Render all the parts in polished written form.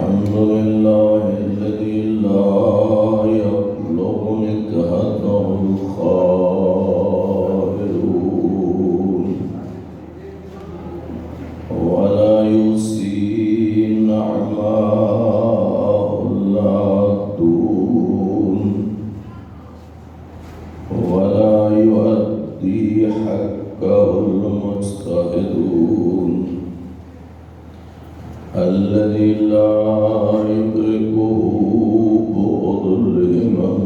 الحمد لله الذي لا يبلغ نكهته الخائرون ولا يحصي نعماء العادون ولا يؤدي حقه المجتهدون الذي لا يدركه بعد الهمم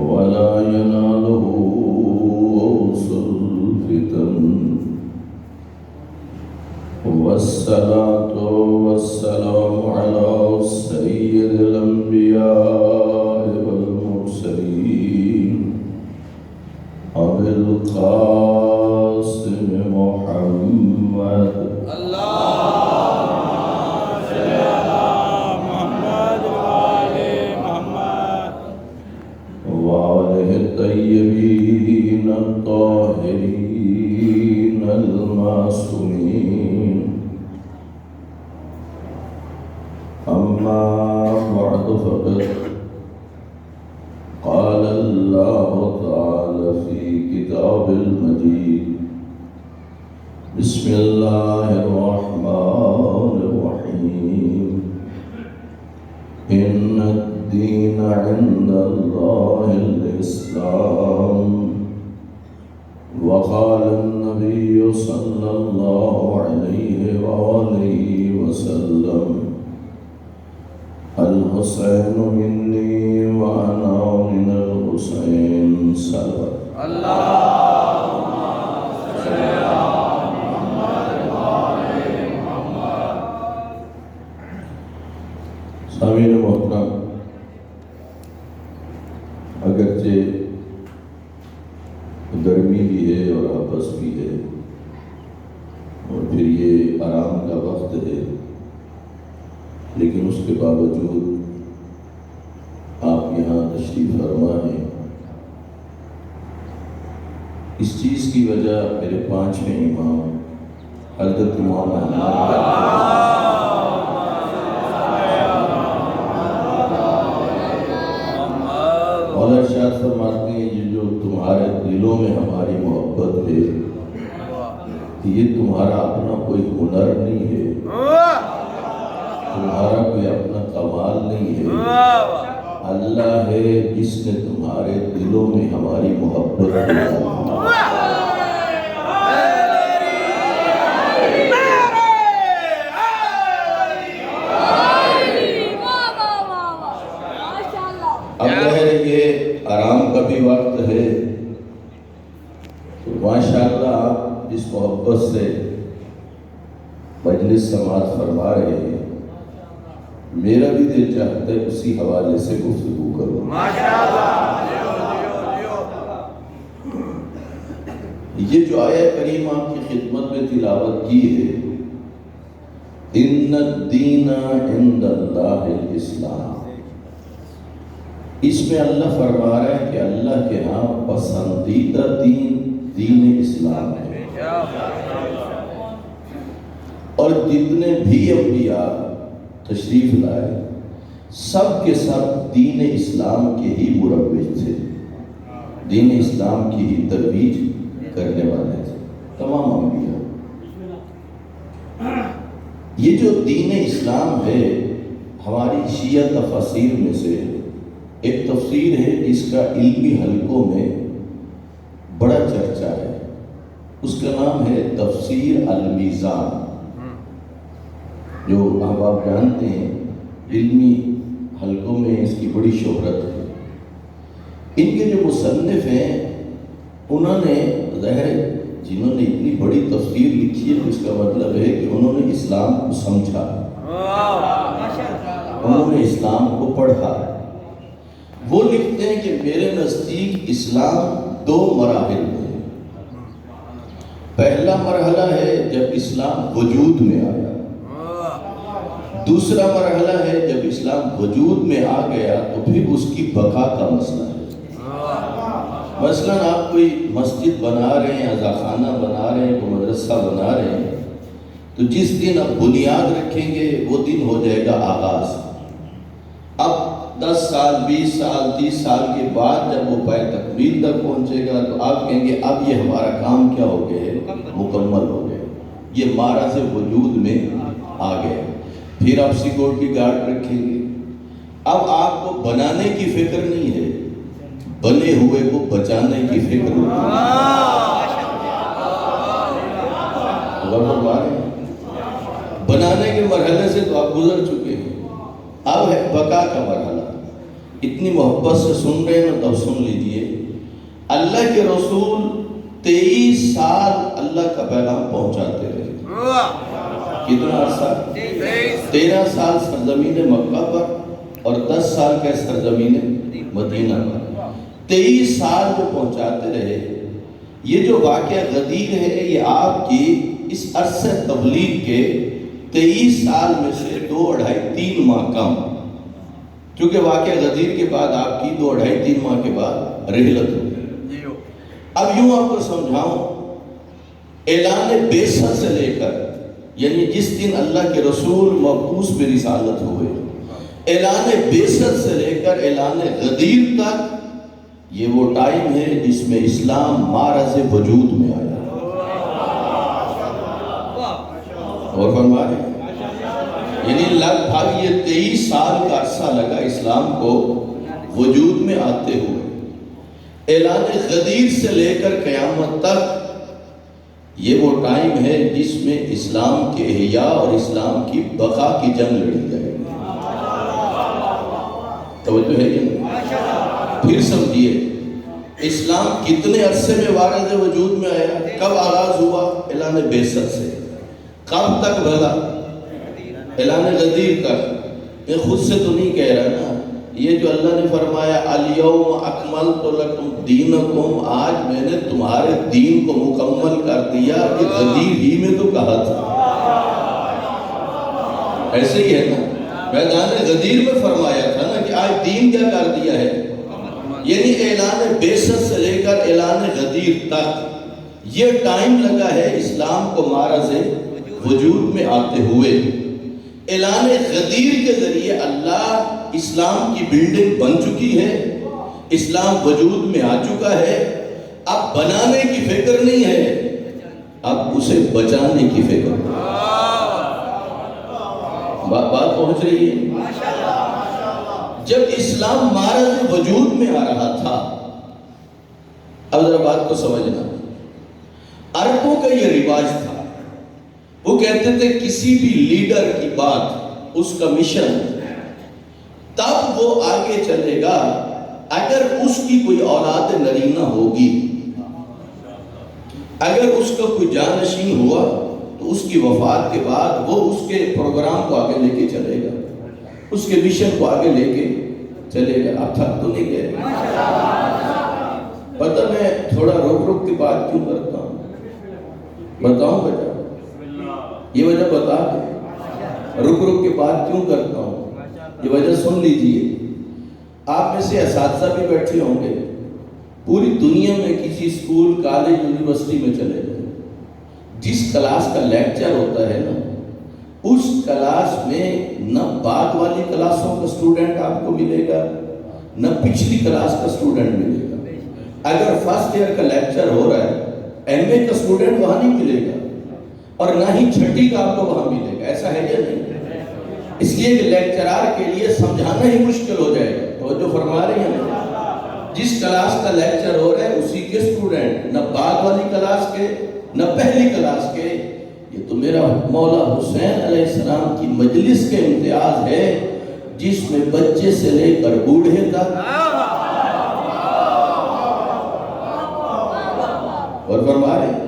ولا يناله أوصى الفتن والصلاة والسلام على سيد الأنبياء والمرسلين أبي القاسم محمد الطيبين الطاهرين المعصومين أما بعد فقد قال الله تعالى في كتاب المجيد بسم الله الرحمن الرحيم إن الدين عند الله الإسلام وقال النبي صلى الله عليه وآله وسلم الحسين مني وأنا من الحسين سلام اللهم صل على محمد وآل محمد. سامعین محترم، اگرچہ گرمی بھی ہے اور آپس بھی ہے اور پھر یہ آرام کا وقت ہے، لیکن اس کے باوجود آپ یہاں تشریف فرما ہیں. اس چیز کی وجہ میرے 5ویں امام حضرت امام مولا ارشاد فرماتے ہیں یہ جو تمہارے دلوں میں ہماری محبت ہے یہ تمہارا اپنا کوئی ہنر نہیں ہے، تمہارا کوئی اپنا کمال نہیں ہے، اللہ ہے جس نے تمہارے دلوں میں ہماری محبت ڈالی. اب ظاہر یہ آرام کا بھی وقت ہے تو ماشاءاللہ آپ جس محبت سے مجلس سماعت فرما رہے ہیں میرا بھی دل چاہتا ہے اسی حوالے سے گفتگو کروں. یہ جو آیہ کریم آپ کی خدمت میں تلاوت کی ہے ان الدین عند اللہ الاسلام، اس میں اللہ فرما رہا ہے کہ اللہ کے ہاں پسندیدہ دین اسلام ہے، اور جتنے بھی انبیاء تشریف لائے سب کے سب دین اسلام کے ہی مروج تھے، دین اسلام کی ہی ترویج کرنے والے تھے تمام انبیاء. یہ جو دین اسلام ہے ہماری شیعہ تفاسیر میں سے ایک تفسیر ہے جس کا علمی حلقوں میں بڑا چرچا ہے، اس کا نام ہے تفسیر المیزان، جو آپ جانتے ہیں علمی حلقوں میں اس کی بڑی شہرت ہے. ان کے جو مصنف ہیں انہوں نے ظاہر جنہوں نے اتنی بڑی تفسیر لکھی ہے تو اس کا مطلب ہے کہ انہوں نے اسلام کو سمجھا، انہوں نے اسلام کو پڑھا. وہ لکھتے ہیں کہ میرے نزدیک اسلام 2 مراحل میں ہے. پہلا مرحلہ ہے جب اسلام وجود میں آیا، دوسرا مرحلہ ہے جب اسلام وجود میں آ گیا تو پھر اس کی بقا کا مسئلہ ہے. مثلاً آپ کوئی مسجد بنا رہے ہیں، عزاخانہ بنا رہے ہیں، کوئی مدرسہ بنا رہے ہیں تو جس دن اب بنیاد رکھیں گے وہ دن ہو جائے گا آغاز۔ اب 10 سال 20 سال 30 سال کے بعد جب وہ پائے تکمیل تک پہنچے گا تو آپ کہیں گے اب یہ ہمارا کام کیا ہو گیا ہے؟ مکمل ہو گیا، یہ معرض وجود میں آ گیا۔ پھر آپ سیکورٹی گارڈ رکھیں گے۔ اب آپ کو بنانے کی فکر نہیں ہے، بنے ہوئے کو بچانے کی فکر بنانے کے مرحلے سے تو آپ گزر چکے ہیں، اب ہے بقا کا مرحلہ۔ اتنی محبت سے سن رہے ہیں تو سن لیجئے، اللہ کے رسول 23 سال اللہ کا پیغام پہنچاتے رہے۔ کتنا عرصہ؟ 13 سال سرزمین مکہ پر اور 10 سال کے سرزمین مدینہ پر، 23 سال جو پہنچاتے رہے۔ یہ جو واقعہ غدیر ہے یہ آپ کی اس عرصہ تبلیغ کے 23 سال میں سے 2 ڈھائی 3 ماہ کم، کیونکہ واقعہ غدیر کے بعد آپ کی 2 ڈھائی 3 ماہ کے بعد رحلت ہوئی۔ اب یوں آپ کو سمجھاؤں، اعلان بعثت سے لے کر، یعنی جس دن اللہ کے رسول مبعوث برسالت ہوئے، اعلان بعثت سے لے کر اعلان غدیر تک، یہ وہ ٹائم ہے جس میں اسلام معرض وجود میں آیا۔ اور فرما رہے ہیں، یعنی لگ بھگ یہ 23 سال کا عرصہ لگا اسلام کو وجود میں آتے ہوئے۔ اعلان غدیر سے لے کر قیامت تک یہ وہ ٹائم ہے جس میں اسلام کے احیاء اور اسلام کی بقا کی جنگ لڑی جائے گی۔ توجہ ہے کہ پھر سمجھیے، اسلام کتنے عرصے میں وارد وجود میں آیا؟ کب آغاز ہوا؟ اعلان بعثت سے۔ کب تک بھلا؟ اعلان غدیر تک۔ یہ خود سے تو نہیں کہہ رہا نا، یہ جو اللہ نے فرمایا الیوم اکملت لکم دینکم، آج میں نے تمہارے دین کو مکمل کر دیا، یہ غدیر ہی میں تو کہا تھا۔ ایسے ہی ہے نا، میدان غدیر میں فرمایا تھا نا کہ آج دین کیا کر دیا ہے، یعنی اعلان بعثت سے لے کر اعلان غدیر تک یہ ٹائم لگا ہے اسلام کو معرض وجود میں آتے ہوئے۔ اعلان غدیر کے ذریعے اللہ اسلام کی بلڈنگ بن چکی ہے، اسلام وجود میں آ چکا ہے۔ اب بنانے کی فکر نہیں ہے، اب اسے بچانے کی فکر۔ بات پہنچ رہی ہے؟ جب اسلام معرض وجود میں آ رہا تھا، اب ذرا بات کو سمجھنا، عربوں کا یہ رواج تھا، وہ کہتے تھے کسی بھی لیڈر کی بات، اس کا مشن، تب وہ آگے چلے گا اگر اس کی کوئی اولاد نرینہ ہوگی، اگر اس کا کوئی جانشین ہوا تو اس کی وفات کے بعد وہ اس کے پروگرام کو آگے لے کے چلے گا، اس کے مشن کو آگے لے کے چلے گا۔ اب تھک تو نہیں گئے؟ پتہ میں تھوڑا رک کے بات کیوں کرتا ہوں، بتاؤں بیٹا، یہ وجہ بتا دیں، رک کے بات کیوں کرتا ہوں، یہ وجہ سن لیجئے۔ آپ میں سے اساتذہ بھی بیٹھے ہوں گے، پوری دنیا میں کسی اسکول، کالج، یونیورسٹی میں چلے جائیں، جس کلاس کا لیکچر ہوتا ہے نا، اس کلاس میں نہ بعد والی کلاسوں کا سٹوڈنٹ آپ کو ملے گا، نہ پچھلی کلاس کا سٹوڈنٹ ملے گا۔ اگر فرسٹ ایئر کا لیکچر ہو رہا ہے، ایم اے کا سٹوڈنٹ وہاں نہیں ملے گا، اور نہ ہی چھٹی کا آپ کو وہاں ملے گا۔ ایسا ہے یا نہیں؟ اس لیے کہ لیکچرار کے لیے سمجھانا ہی مشکل ہو جائے گا۔ توجہ فرما رہے ہیں؟ جس کلاس کا لیکچر ہو رہا ہے اسی کے سٹوڈنٹ، نہ بعد والی کلاس کے نہ پہلی کلاس کے۔ یہ تو میرا مولا حسین علیہ السلام کی مجلس کے امتیاز ہے، جس میں بچے سے لے کر بوڑھے تک، اور فرما رہے ہیں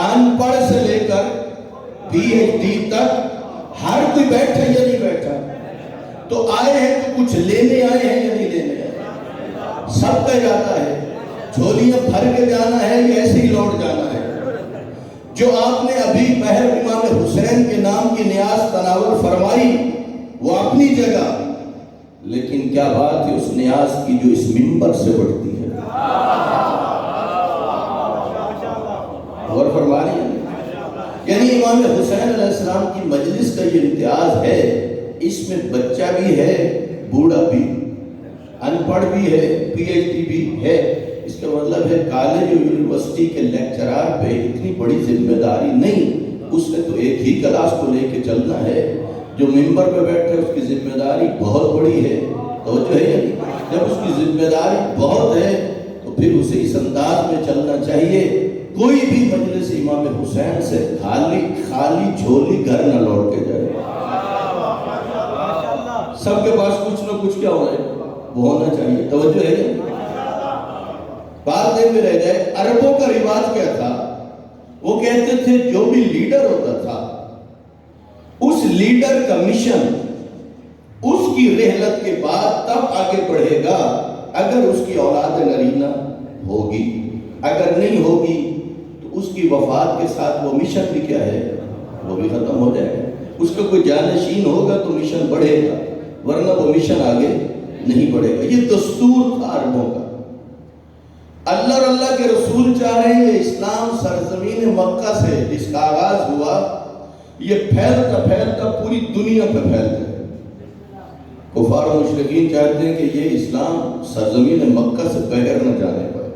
ان پڑھ سے لے کر پی ایچ ڈی تک ہر کوئی بیٹھا یا نہیں بیٹھا، تو آئے ہیں تو کچھ لینے آئے ہیں یا نہیں لینے آئے، سب کا جاتا ہے، جھولیاں بھر کے جانا ہے یا ایسے ہی لوٹ جانا ہے۔ جو آپ نے ابھی پہر امام حسین کے نام کی نیاز تناول فرمائی وہ اپنی جگہ، لیکن کیا بات ہے اس نیاز کی جو اس منبر سے بڑھتی ہے۔ اور فرمائی یعنی امام حسین علیہ السلام کی مجلس کا یہ امتیاز ہے، اس میں بچہ بھی ہے، بوڑھا بھی، ان پڑھ بھی ہے، پی ایچ ڈی بھی ہے۔ اس کا مطلب ہے کالج اور یونیورسٹی کے لیکچرار پہ اتنی بڑی ذمہ داری نہیں، اس نے تو ایک ہی کلاس کو لے کے چلنا ہے۔ جو ممبر پہ بیٹھے اس کی ذمہ داری بہت بڑی ہے، توجہ ہے یعنی جب اس کی ذمہ داری بہت ہے تو پھر اسے اس انداز میں چلنا چاہیے۔ کوئی بھی مجلس امام حسین سے خالی جھولی گھر نہ لوٹ کے جائے، سب کے پاس کچھ نہ کچھ کیا وہ ہونا چاہیے، توجہ ہے نا۔ بات دیر میں رہ جائے، عربوں کا رواج کیا تھا؟ وہ کہتے تھے جو بھی لیڈر ہوتا تھا اس لیڈر کا مشن اس کی رحلت کے بعد تب آگے بڑھے گا اگر اس کی اولاد نرینہ ہوگی، اگر نہیں ہوگی تو اس کی وفات کے ساتھ وہ مشن بھی کیا ہے، وہ بھی ختم ہو جائے گا۔ اس کا کوئی جانشین ہوگا تو مشن بڑھے گا، ورنہ وہ مشن آگے نہیں بڑھے گا۔ یہ دستور تھا عربوں کا۔ اللہ اور اللہ کے رسول چاہ رہے ہیں اسلام سرزمین مکہ سے جس کا آغاز ہوا یہ پھیلتا پھیلتا پوری دنیا پہ پھیل جائے۔ کفار و مشرکین چاہتے ہیں کہ یہ اسلام سرزمین مکہ سے باہر نہ جانے پائے،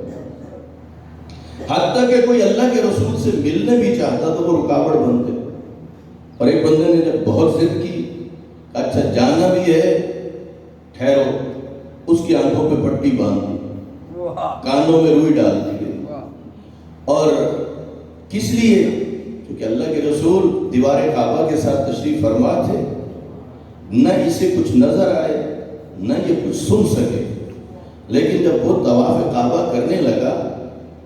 حتیٰ کہ کوئی اللہ کے رسول سے ملنے بھی چاہتا تو وہ رکاوٹ بنتے۔ اور ایک بندے نے جب بہت ضد کی، اچھا جانا بھی ہے، ٹھہرو، اس کی آنکھوں پہ پٹی باندھ دی، کانوں میں روئی ڈال دی گئی۔ اور کس لیے؟ کیونکہ اللہ کے رسول دیوار کعبہ کے ساتھ تشریف فرما تھے، نہ اسے کچھ نظر آئے نہ یہ کچھ سن سکے، لیکن جب وہ طواف کعبہ کرنے لگا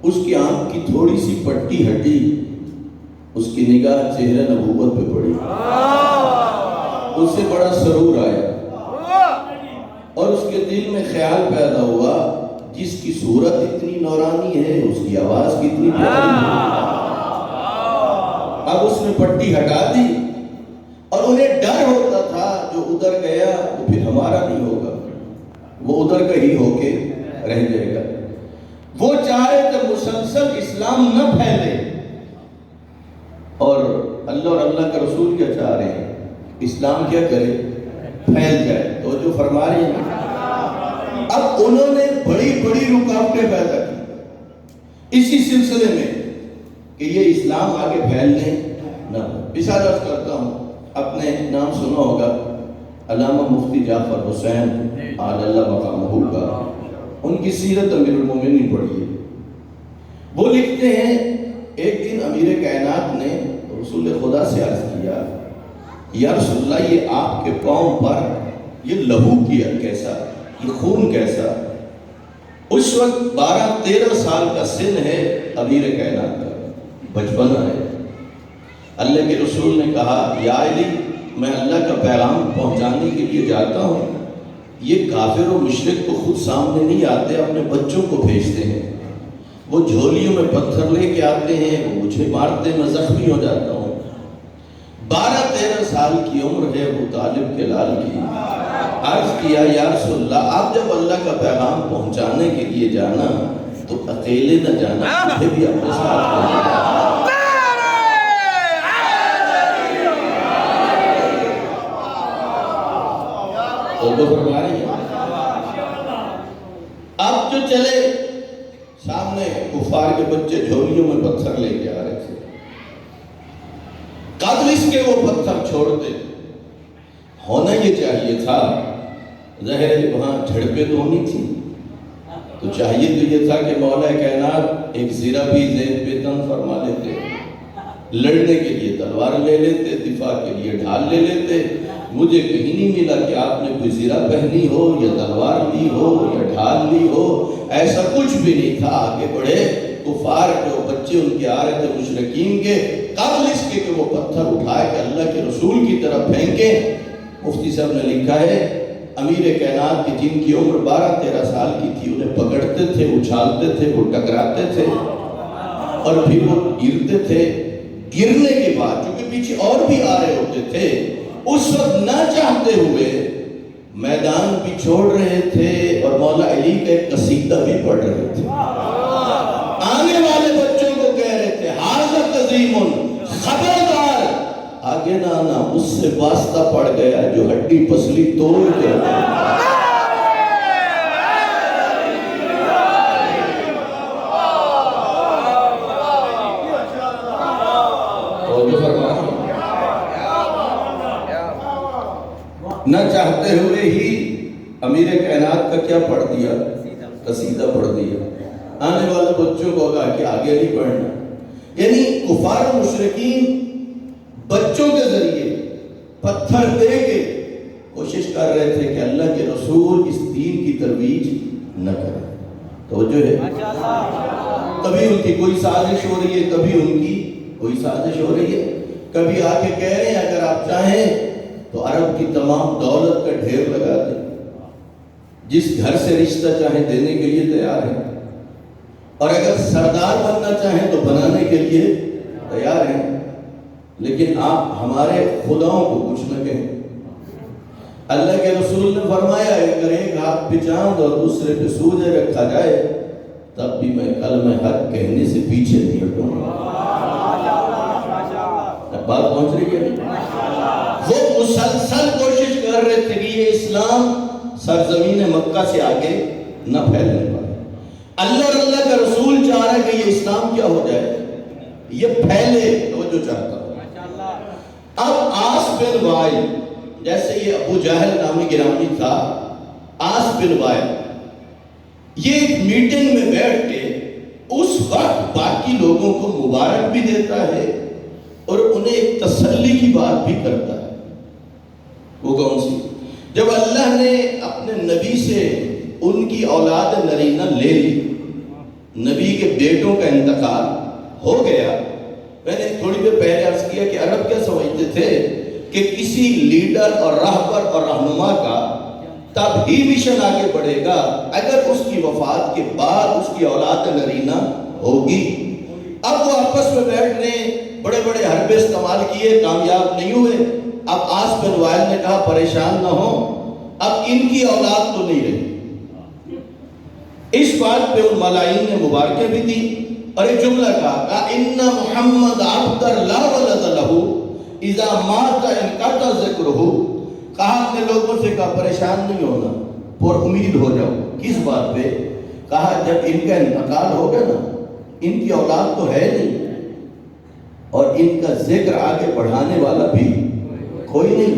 اس کی آنکھ کی تھوڑی سی پٹی ہٹی، اس کی نگاہ چہرہ نبوت پہ پڑی، اسے بڑا سرور آیا اور اس کے دل میں خیال پیدا ہوا جس کی صورت اتنی نورانی ہے اس کی آواز کتنی پیاری ہے۔ اب اس نے پٹی ہٹا دی اور انہیں ڈر ہوتا تھا جو ادھر گیا وہ پھر ہمارا نہیں ہوگا، وہ ادھر کا ہی ہو کے رہ جائے گا۔ وہ چاہے تو مسلسل اسلام نہ پھیلے، اور اللہ اور اللہ کا رسول کیا چاہ رہے ہیں؟ اسلام کیا کرے؟ پھیل جائے۔ تو جو فرما رہے ہیں اب انہوں نے بڑی بڑی رکاوٹیں پیدا کی اسی سلسلے میں کہ یہ اسلام آگے پھیلنے نہ ہو۔ مثال عرض کرتا ہوں، اپنے نام سنا ہوگا علامہ مفتی جعفر حسین اعلی اللہ مقامہ کا، ان کی سیرت امیر المومنین پڑھی ہے۔ وہ لکھتے ہیں ایک دن امیر کائنات نے رسول خدا سے عرض کیا، یا رسول اللہ یہ آپ کے پاؤں پر یہ لہو کیا کیسا، یہ خون کیسا؟ اس وقت 12-13 سال کا سن ہے امیر کائنات کا، بچپنا ہے۔ اللہ کے رسول نے کہا، یا علی میں اللہ کا پیغام پہنچانے کے لیے جاتا ہوں، یہ کافر و مشرک تو خود سامنے نہیں آتے، اپنے بچوں کو بھیجتے ہیں، وہ جھولیوں میں پتھر لے کے آتے ہیں، وہ مجھے مارتے، میں زخمی ہو جاتا ہوں۔ 12-13 سال کی عمر ہے ابو طالب کے لال کی۔ عرض کیا، یا رسول اللہ آپ جب اللہ کا پیغام پہنچانے کے لیے جانا تو اکیلے نہ جانا، مجھے بھی اپنے ساتھ لینا۔ تو فرما رہی ہے اب جو چلے سامنے کفار کے بچے جھولیوں میں پتھر لے کے آ رہے تھے، قبل اس کے وہ پتھر چھوڑتے، ہونا یہ چاہیے تھا، ظاہر ہے وہاں جھڑپیں تو ہونی تھی، تو چاہیے تو یہ تھا کہ مولا کائنات ایک زرہ بھی زید پہ تن فرما لیتے، لڑنے کے لیے تلوار لے لیتے، دفاع کے لیے ڈھال لے لیتے۔ مجھے کہیں نہیں ملا کہ آپ نے کوئی زرہ پہنی ہو یا تلوار لی ہو یا ڈھال لی ہو، ایسا کچھ بھی نہیں تھا۔ آگے بڑھے، کفار جو بچے ان کے آ رہے تھے مشرکین کے، قبل اس کے کہ وہ پتھر اٹھائے کہ اللہ کے رسول کی طرف پھینکے، مفتی صاحب نے لکھا ہے امیر کائنات کی جن کی عمر 12-13 سال کی تھی انہیں پکڑتے تھے، اچھالتے تھے، وہ ٹکراتے تھے اور پھر وہ گرتے تھے۔ گرنے کے بعد چونکہ پیچھے اور بھی آ رہے ہوتے تھے، اس وقت نہ چاہتے ہوئے میدان بھی چھوڑ رہے تھے اور مولا علی کا ایک قصیدہ بھی پڑھ رہے تھے۔ آنے والے بچوں کو کہہ رہے تھے، حاضر تزیم خبر آگے نہ آنا، مجھ سے واسطہ پڑ گیا جو ہڈی پسلی توڑ کے نہ چاہتے ہوئے ہی امیر کائنات کا کیا پڑھ دیا؟ قصیدہ پڑھ دیا۔ آنے والے بچوں کو کہا کہ آگے نہیں پڑھنا۔ یعنی کفار مشرکین بچوں کے ذریعے پتھر دے کے کوشش کر رہے تھے کہ اللہ کے رسول اس دین کی ترویج نہ کریں۔ توجہ ہے؟ کبھی ان کی کوئی سازش ہو رہی ہے، کبھی ان کی کوئی سازش ہو رہی ہے، کبھی آ کے کہہ رہے ہیں اگر آپ چاہیں تو عرب کی تمام دولت کا ڈھیر لگا دیں، جس گھر سے رشتہ چاہیں دینے کے لیے تیار ہیں، اور اگر سردار بننا چاہیں تو بنانے کے لیے تیار ہیں، لیکن آپ ہمارے خداؤں کو کچھ نہ کہیں۔ اللہ کے رسول نے فرمایا اگر ایک ہاتھ پہ چاند اور دوسرے پہ سورج رکھا جائے تب بھی میں کلمہ حق کہنے سے پیچھے نہیں ہٹوں گا۔ بات پہنچ رہی ہے؟ وہ مسلسل کوشش کر رہے تھے کہ یہ اسلام سرزمین مکہ سے آگے نہ پھیلنے پائے۔ اللہ اور اللہ کا رسول چاہ رہا ہے کہ یہ اسلام کیا ہو جائے، یہ پھیلے، وہ جو چاہتا ہوں۔ اب آس بن وائل، جیسے یہ ابو جہل نامی گرامی تھا، آس بن وائل یہ ایک میٹنگ میں بیٹھ کے اس وقت باقی لوگوں کو مبارک بھی دیتا ہے اور انہیں ایک تسلی کی بات بھی کرتا ہے۔ وہ کون سی؟ جب اللہ نے اپنے نبی سے ان کی اولاد نرینہ لے لی، نبی کے بیٹوں کا انتقال ہو گیا، میں نے تھوڑی دیر پہلے عرض کیا کہ عرب کیا سمجھتے تھے کہ کسی لیڈر اور راہبر اور رہنما کا تب ہی مشن آگے بڑھے گا اگر اس کی وفات کے بعد اس کی اولاد نرینہ ہوگی۔ اب وہ آپس میں بیٹھ رہے ہیں، بڑے بڑے حربے استعمال کیے، کامیاب نہیں ہوئے۔ اب آس بن وائل نے کہا پریشان نہ ہو، اب ان کی اولاد تو نہیں رہی۔ اس بات پہ ان ملائین نے مبارکیں بھی دی اور ایک جملہ کہا ان محمد عبد لا ولد لہ اذا مات انقطع ذکرہ۔ کہا اپنے لوگوں سے کہا پریشان نہیں ہونا، پر امید ہو جاؤ۔ کس بات پہ؟ کہا جب ان کا انتقال ہو گیا نا، ان کی اولاد تو ہے نہیں اور ان کا ذکر آگے بڑھانے والا بھی کوئی نہیں،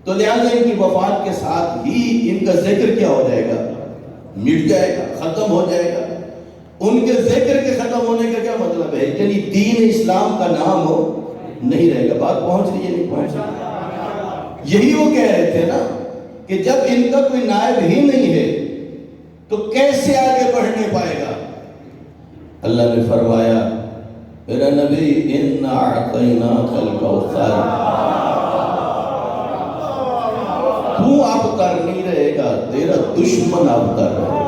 تو لہٰذا ان کی وفات کے ساتھ ہی ان کا ذکر کیا ہو جائے گا؟ مٹ جائے گا، ختم ہو جائے گا۔ ان کے ذکر کے ختم ہونے کا کیا مطلب ہے؟ یعنی دین اسلام کا نام ہو نہیں رہے گا۔ بات پہنچ رہی ہے نہیں پہنچ رہی؟ یہی وہ کہہ رہے تھے نا کہ جب ان کا کوئی نائب ہی نہیں ہے تو کیسے آگے بڑھنے پائے گا؟ اللہ نے فرمایا میرا نبی اِنَّا أَعْطَيْنَاكَ الْكَوْثَرَ، تو ابتر نہیں رہے گا، تیرا دشمن ابتر رہے گا۔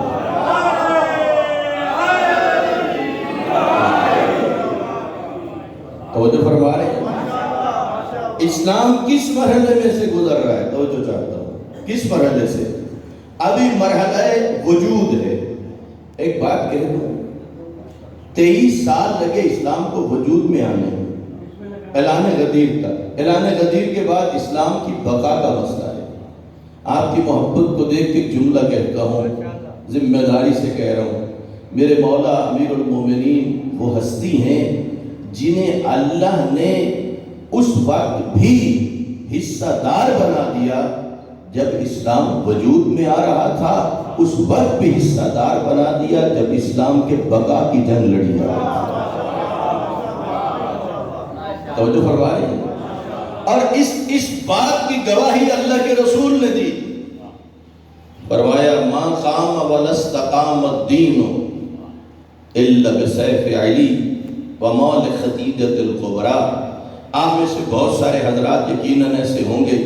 توجہ فرما رہے ہیں؟ اسلام کس مرحلے میں سے گزر رہا ہے؟ توجہ چاہتا ہوں، کس مرحلے سے؟ ابھی مرحلہ وجود ہے۔ ایک بات کہہ دوں، 23 سال لگے اسلام کو وجود میں آنے میں، اعلان غدیر تک۔ اعلان غدیر کے بعد اسلام کی بقا کا مسئلہ ہے۔ آپ کی محبت کو دیکھ کے جملہ کہتا ہوں، ذمہ داری سے کہہ رہا ہوں، میرے مولا امیر المومنین وہ ہستی ہیں جنہیں اللہ نے اس وقت بھی حصہ دار بنا دیا جب اسلام وجود میں آ رہا تھا، اس وقت بھی حصہ دار بنا دیا جب اسلام کے بقا کی جنگ لڑی جا رہی تھی۔ توجہ فرما رہے ہیں؟ اور اس بات کی گواہی اللہ کے رسول نے دی، فرمایا ما قام ولا استقام الدین الا بسیف علی وما لخدیجۃ الکبریٰ۔ آپ میں سے بہت سارے حضرات یقیناً ایسے ہوں گے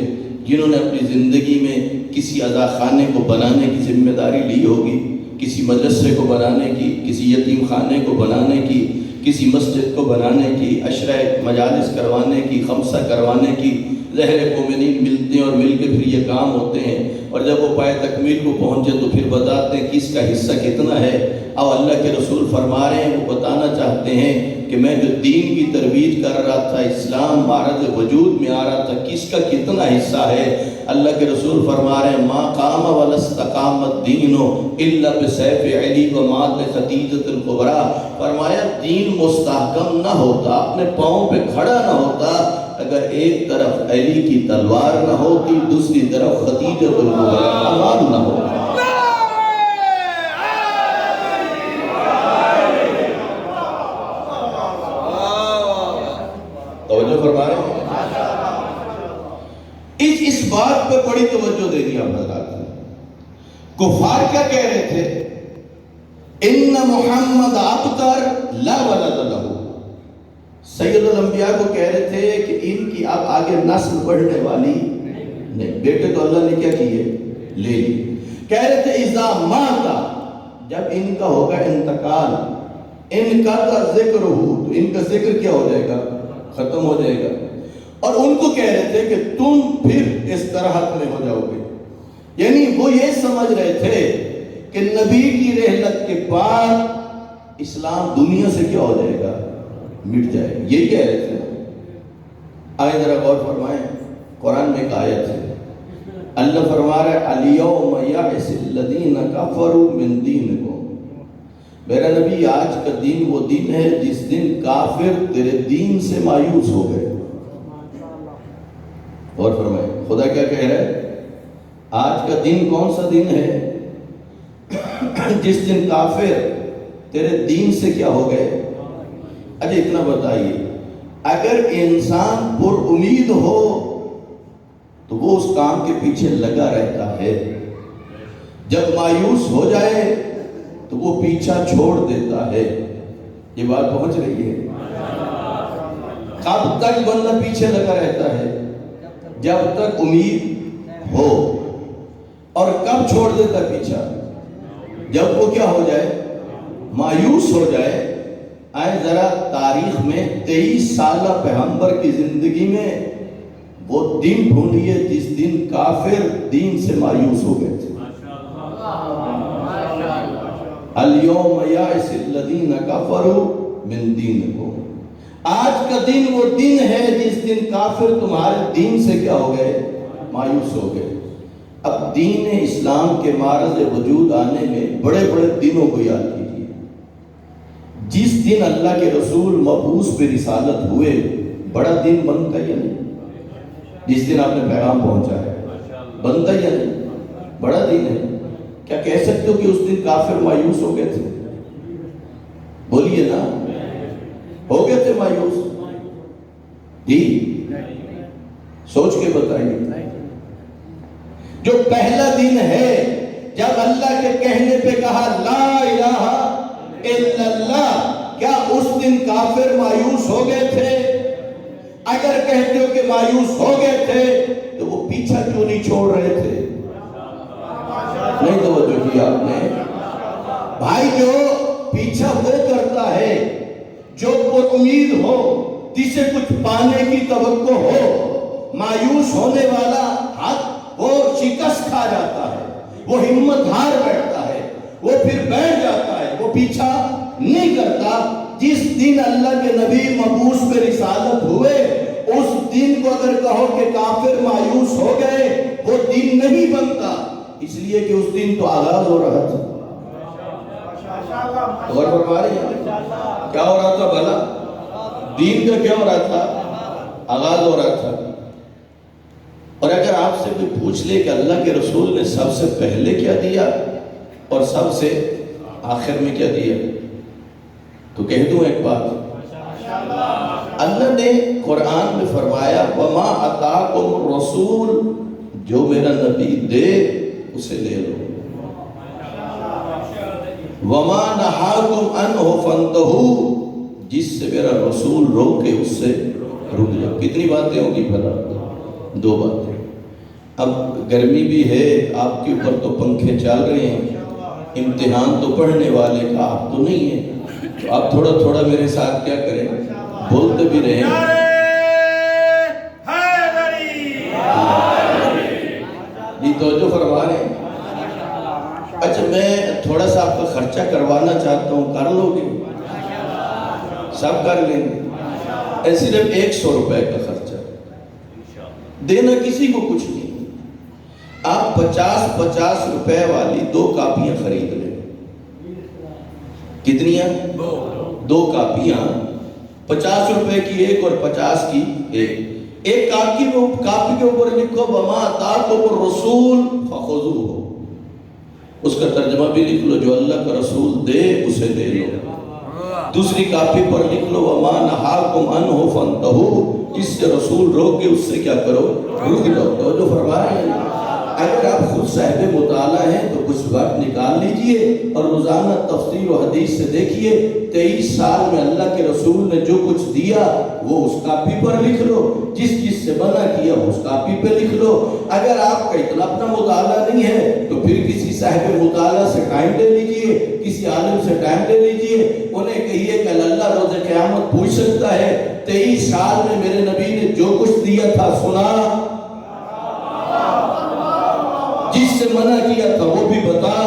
جنہوں نے اپنی زندگی میں کسی عزا خانے کو بنانے کی ذمہ داری لی ہوگی، کسی مدرسے کو بنانے کی، کسی یتیم خانے کو بنانے کی، کسی مسجد کو بنانے کی، عشرہ مجالس کروانے کی، خمسہ کروانے کی، ظہر مومنین ملتے ہیں اور مل کے پھر یہ کام ہوتے ہیں، اور جب وہ پائے تکمیل کو پہنچے تو پھر بتاتے ہیں کس کا حصہ کتنا ہے۔ اب اللہ کے رسول فرما رہے ہیں، وہ بتانا چاہتے ہیں کہ میں جو دین کی ترویج کر رہا تھا، اسلام معرض وجود میں آ رہا تھا، کس کا کتنا حصہ ہے۔ اللہ کے رسول فرما رہے ہیں ما قام ولا استقام الدین الا بسیف علی و مات خدیجۃ الکبریٰ، فرمایا دین مستحکم نہ ہوتا، اپنے پاؤں پہ کھڑا نہ ہوتا اگر ایک طرف علی کی تلوار نہ ہوتی، دوسری طرف خدیجۃ الکبریٰ کا مال نہ ہوتا۔ توجہ فرما رہے ہیں؟ اس بات پہ بڑی توجہ دینی آپ حضرات۔ کفار کیا کہہ رہے تھے؟ ان محمد ابتر لا ولد لہ، سید الانبیاء کو کہہ رہے تھے کہ ان کی اب آگے نسل بڑھنے والی نہیں، بیٹے تو اللہ نے کیا کیے؟ لے لی۔ کہہ رہے تھے اذا مات، جب ان کا ہوگا انتقال، ان کا ذکر ہو تو ان کا ذکر کیا ہو جائے گا؟ ختم ہو جائے گا۔ اور ان کو کہہ رہے تھے کہ تم پھر اس طرح میں ہو جاؤ گے، یعنی وہ یہ سمجھ رہے تھے کہ نبی کی رحلت کے بعد اسلام دنیا سے کیا ہو جائے گا؟ مٹ جائے گا، یہی کہہ رہے تھے۔ آئے ذرا غور فرمائیں، قرآن میں ایک آیت ہے، اللہ فرما رہا ہے الیوم یئس الذین کفروا من دینکم، میرا نبی آج کا دن وہ دن ہے جس دن کافر تیرے دین سے مایوس ہو گئے۔ اور فرمائے خدا کیا کہہ رہا ہے؟ آج کا دن کون سا دن ہے؟ جس دن کافر تیرے دین سے کیا ہو گئے؟ اچھا اتنا بتائیے، اگر انسان پر امید ہو تو وہ اس کام کے پیچھے لگا رہتا ہے، جب مایوس ہو جائے تو وہ پیچھا چھوڑ دیتا ہے۔ یہ بات پہنچ رہی ہے؟ کب تک بندہ پیچھے لگا رہتا ہے؟ جب تک امید ہو۔ اور کب چھوڑ دیتا پیچھا؟ جب وہ کیا ہو جائے؟ مایوس ہو جائے۔ آئے ذرا تاریخ میں 23 سالہ پیغمبر کی زندگی میں وہ دن ڈھونڈیے جس دن کافر دین سے مایوس ہو گئے تھے۔ الیوم یئس الذین کفروا من دینکم، آج کا دن وہ دن ہے جس دن کافر تمہارے دین سے کیا ہو گئے؟ مایوس ہو گئے۔ اب دین اسلام کے معرض وجود آنے میں بڑے بڑے دنوں کو یاد کیجیے۔ جس دن اللہ کے رسول مبعوث پہ رسالت ہوئے، بڑا دن بنتا یا نہیں؟ جس دن آپ نے پیغام پہنچا ہے، بنتا یا نہیں؟ بڑا دن ہے۔ کیا کہہ سکتے ہو کہ اس دن کافر مایوس ہو گئے تھے؟ بولیے نا، ہو گئے تھے مایوس؟ جی سوچ کے بتائیے۔ جو پہلا دن ہے جب اللہ کے کہنے پہ کہا لا الہ الا اللہ، کیا اس دن کافر مایوس ہو گئے تھے؟ اگر کہتے ہو کہ مایوس ہو گئے تھے تو وہ پیچھا کیوں نہیں چھوڑ رہے تھے؟ نہیں توجہ کی آپ نے؟ بھائی جو پیچھا وہ کرتا ہے جو پر امید ہو، جسے کچھ پانے کی توقع ہو، مایوس ہونے والا حق وہ شکست کھا جاتا ہے، وہ ہمت ہار بیٹھتا ہے، وہ پھر بیٹھ جاتا ہے، وہ پیچھا نہیں کرتا۔ جس دن اللہ کے نبی مبعوث پہ رسالت ہوئے، اس دن کو اگر کہو کہ کافر مایوس ہو گئے، وہ دن نہیں بنتا، اس لیے کہ اس دن تو آغاز ہو رہا تھا۔ غور فرما رہے ہیں؟ کیا ہو رہا تھا بھلا؟ دین کا کیا ہو رہا تھا؟ آغاز ہو رہا تھا۔ اور اگر آپ سے کوئی پوچھ لے کہ اللہ کے رسول نے سب سے پہلے کیا دیا اور سب سے آخر میں کیا دیا، تو کہہ دوں ایک بات، اللہ نے قرآن میں فرمایا وَمَا أَتَاكُمُ الرَّسُولُ، جو میرا نبی دے اسے لے لو، وَمَا نَهَاكُمْ عَنْهُ فَانْتَهُوا، جس سے میرا رسول روکے اس سے رک جاؤ۔ کتنی باتیں ہوگی بھلا؟ 2 باتیں۔ اب گرمی بھی ہے، آپ کے اوپر تو پنکھے چل رہے ہیں، امتحان تو پڑھنے والے کا آپ تو نہیں ہے، تو آپ تھوڑا تھوڑا میرے ساتھ کیا کریں، بولتے بھی رہیں۔ توجہ فرما رہے ہیں؟ اچھا میں تھوڑا سا آپ کا خرچہ کروانا چاہتا ہوں، کر لو گے؟ سب کر لیں گے؟ صرف 100 روپے کا خرچہ، دینا کسی کو کچھ نہیں۔ آپ 50 روپے والی 2 کاپیاں خرید لیں۔ کتنی ہیں؟ 2 کاپیاں، 50 روپے کی ایک اور 50 کی ایک کاپی کے اوپر لکھو وما آتاکم الرسول فخذوہ، اس کا ترجمہ بھی لکھ لو جو اللہ کا رسول دے اسے دے لو۔ دوسری کاپی پر لکھ لو وما نہاکم عنہ فانتہوا، جس سے رسول روکے اس سے کیا کرو؟ رک جاؤ۔ تو جو فرما رہے ہیں، اگر آپ خود صاحب مطالعہ ہیں تو کچھ وقت نکال لیجئے اور روزانہ تفسیر و حدیث سے دیکھیے 23 سال میں اللہ کے رسول نے جو کچھ دیا وہ اس کاپی پر لکھ لو، جس سے منع کیا اس کاپی پہ لکھ لو۔ اگر آپ کا اتنا اپنا مطالعہ نہیں ہے تو پھر کسی صاحب مطالعہ سے ٹائم لے لیجئے، کسی عالم سے ٹائم لے لیجئے، انہیں کہیے کہ اللہ روز قیامت پوچھ سکتا ہے 23 سال میں میرے نبی نے جو کچھ دیا تھا سنا، جس سے منع کیا تھا وہ بھی بتا۔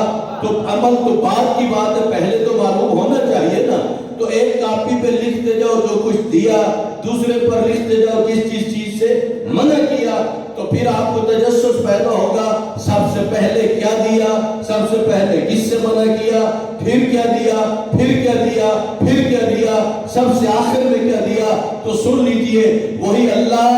تو عمل تو بعد کی بات ہے، پہلے تو معلوم ہونا چاہیے نا۔ تو ایک کاپی پہ لکھتے جاؤ جو کچھ دیا، دوسرے پر لکھتے جاؤ جس چیز سے منع کیا، تو پھر آپ کو تجسس پیدا ہوگا سب سے پہلے کیا دیا، سب سے پہلے کس سے منع کیا، پھر کیا دیا، پھر کیا دیا، پھر کیا دیا، سب سے آخر میں کیا دیا۔ تو سن لیجئے، وہی اللہ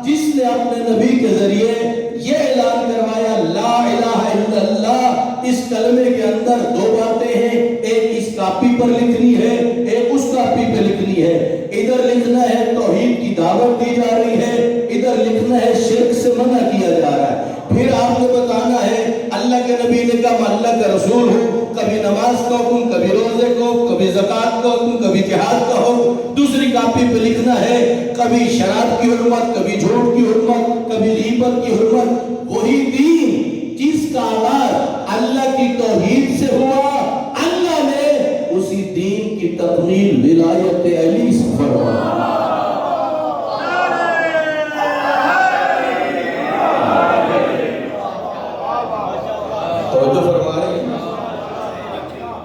جس نے اپنے نبی کے ذریعے یہ اعلان کروایا لا الہ الا اللہ، اس کلمے کے اندر 2 باتیں ہیں، ایک اس کاپی پر لکھنی ہے، ایک اس کاپی پہ لکھنی ہے۔ ادھر لکھنا ہے توحید کی دعوت دی جا رہی ہے، ادھر لکھنا ہے شرک سے منع کیا جا رہا ہے۔ پھر آپ نے بتانا ہے اللہ کے نبی نے کہا میں اللہ کا رسول ہوں، کبھی نماز کا حکم، کبھی روزے کو، کبھی زکوٰۃ کا حکم، کبھی جہاد کا حکم۔ دوسری کاپی پہ لکھنا ہے کبھی شراب کی حرمت، کبھی جھوٹ کی حرمت، کبھی غیبت کی حرمت۔ وہی دین جس کا آغاز اللہ کی توحید سے ہوا، اللہ نے اسی دین کی تکمیل ولایت علی سے فرمائی۔ توجہ فرما رہے ہیں؟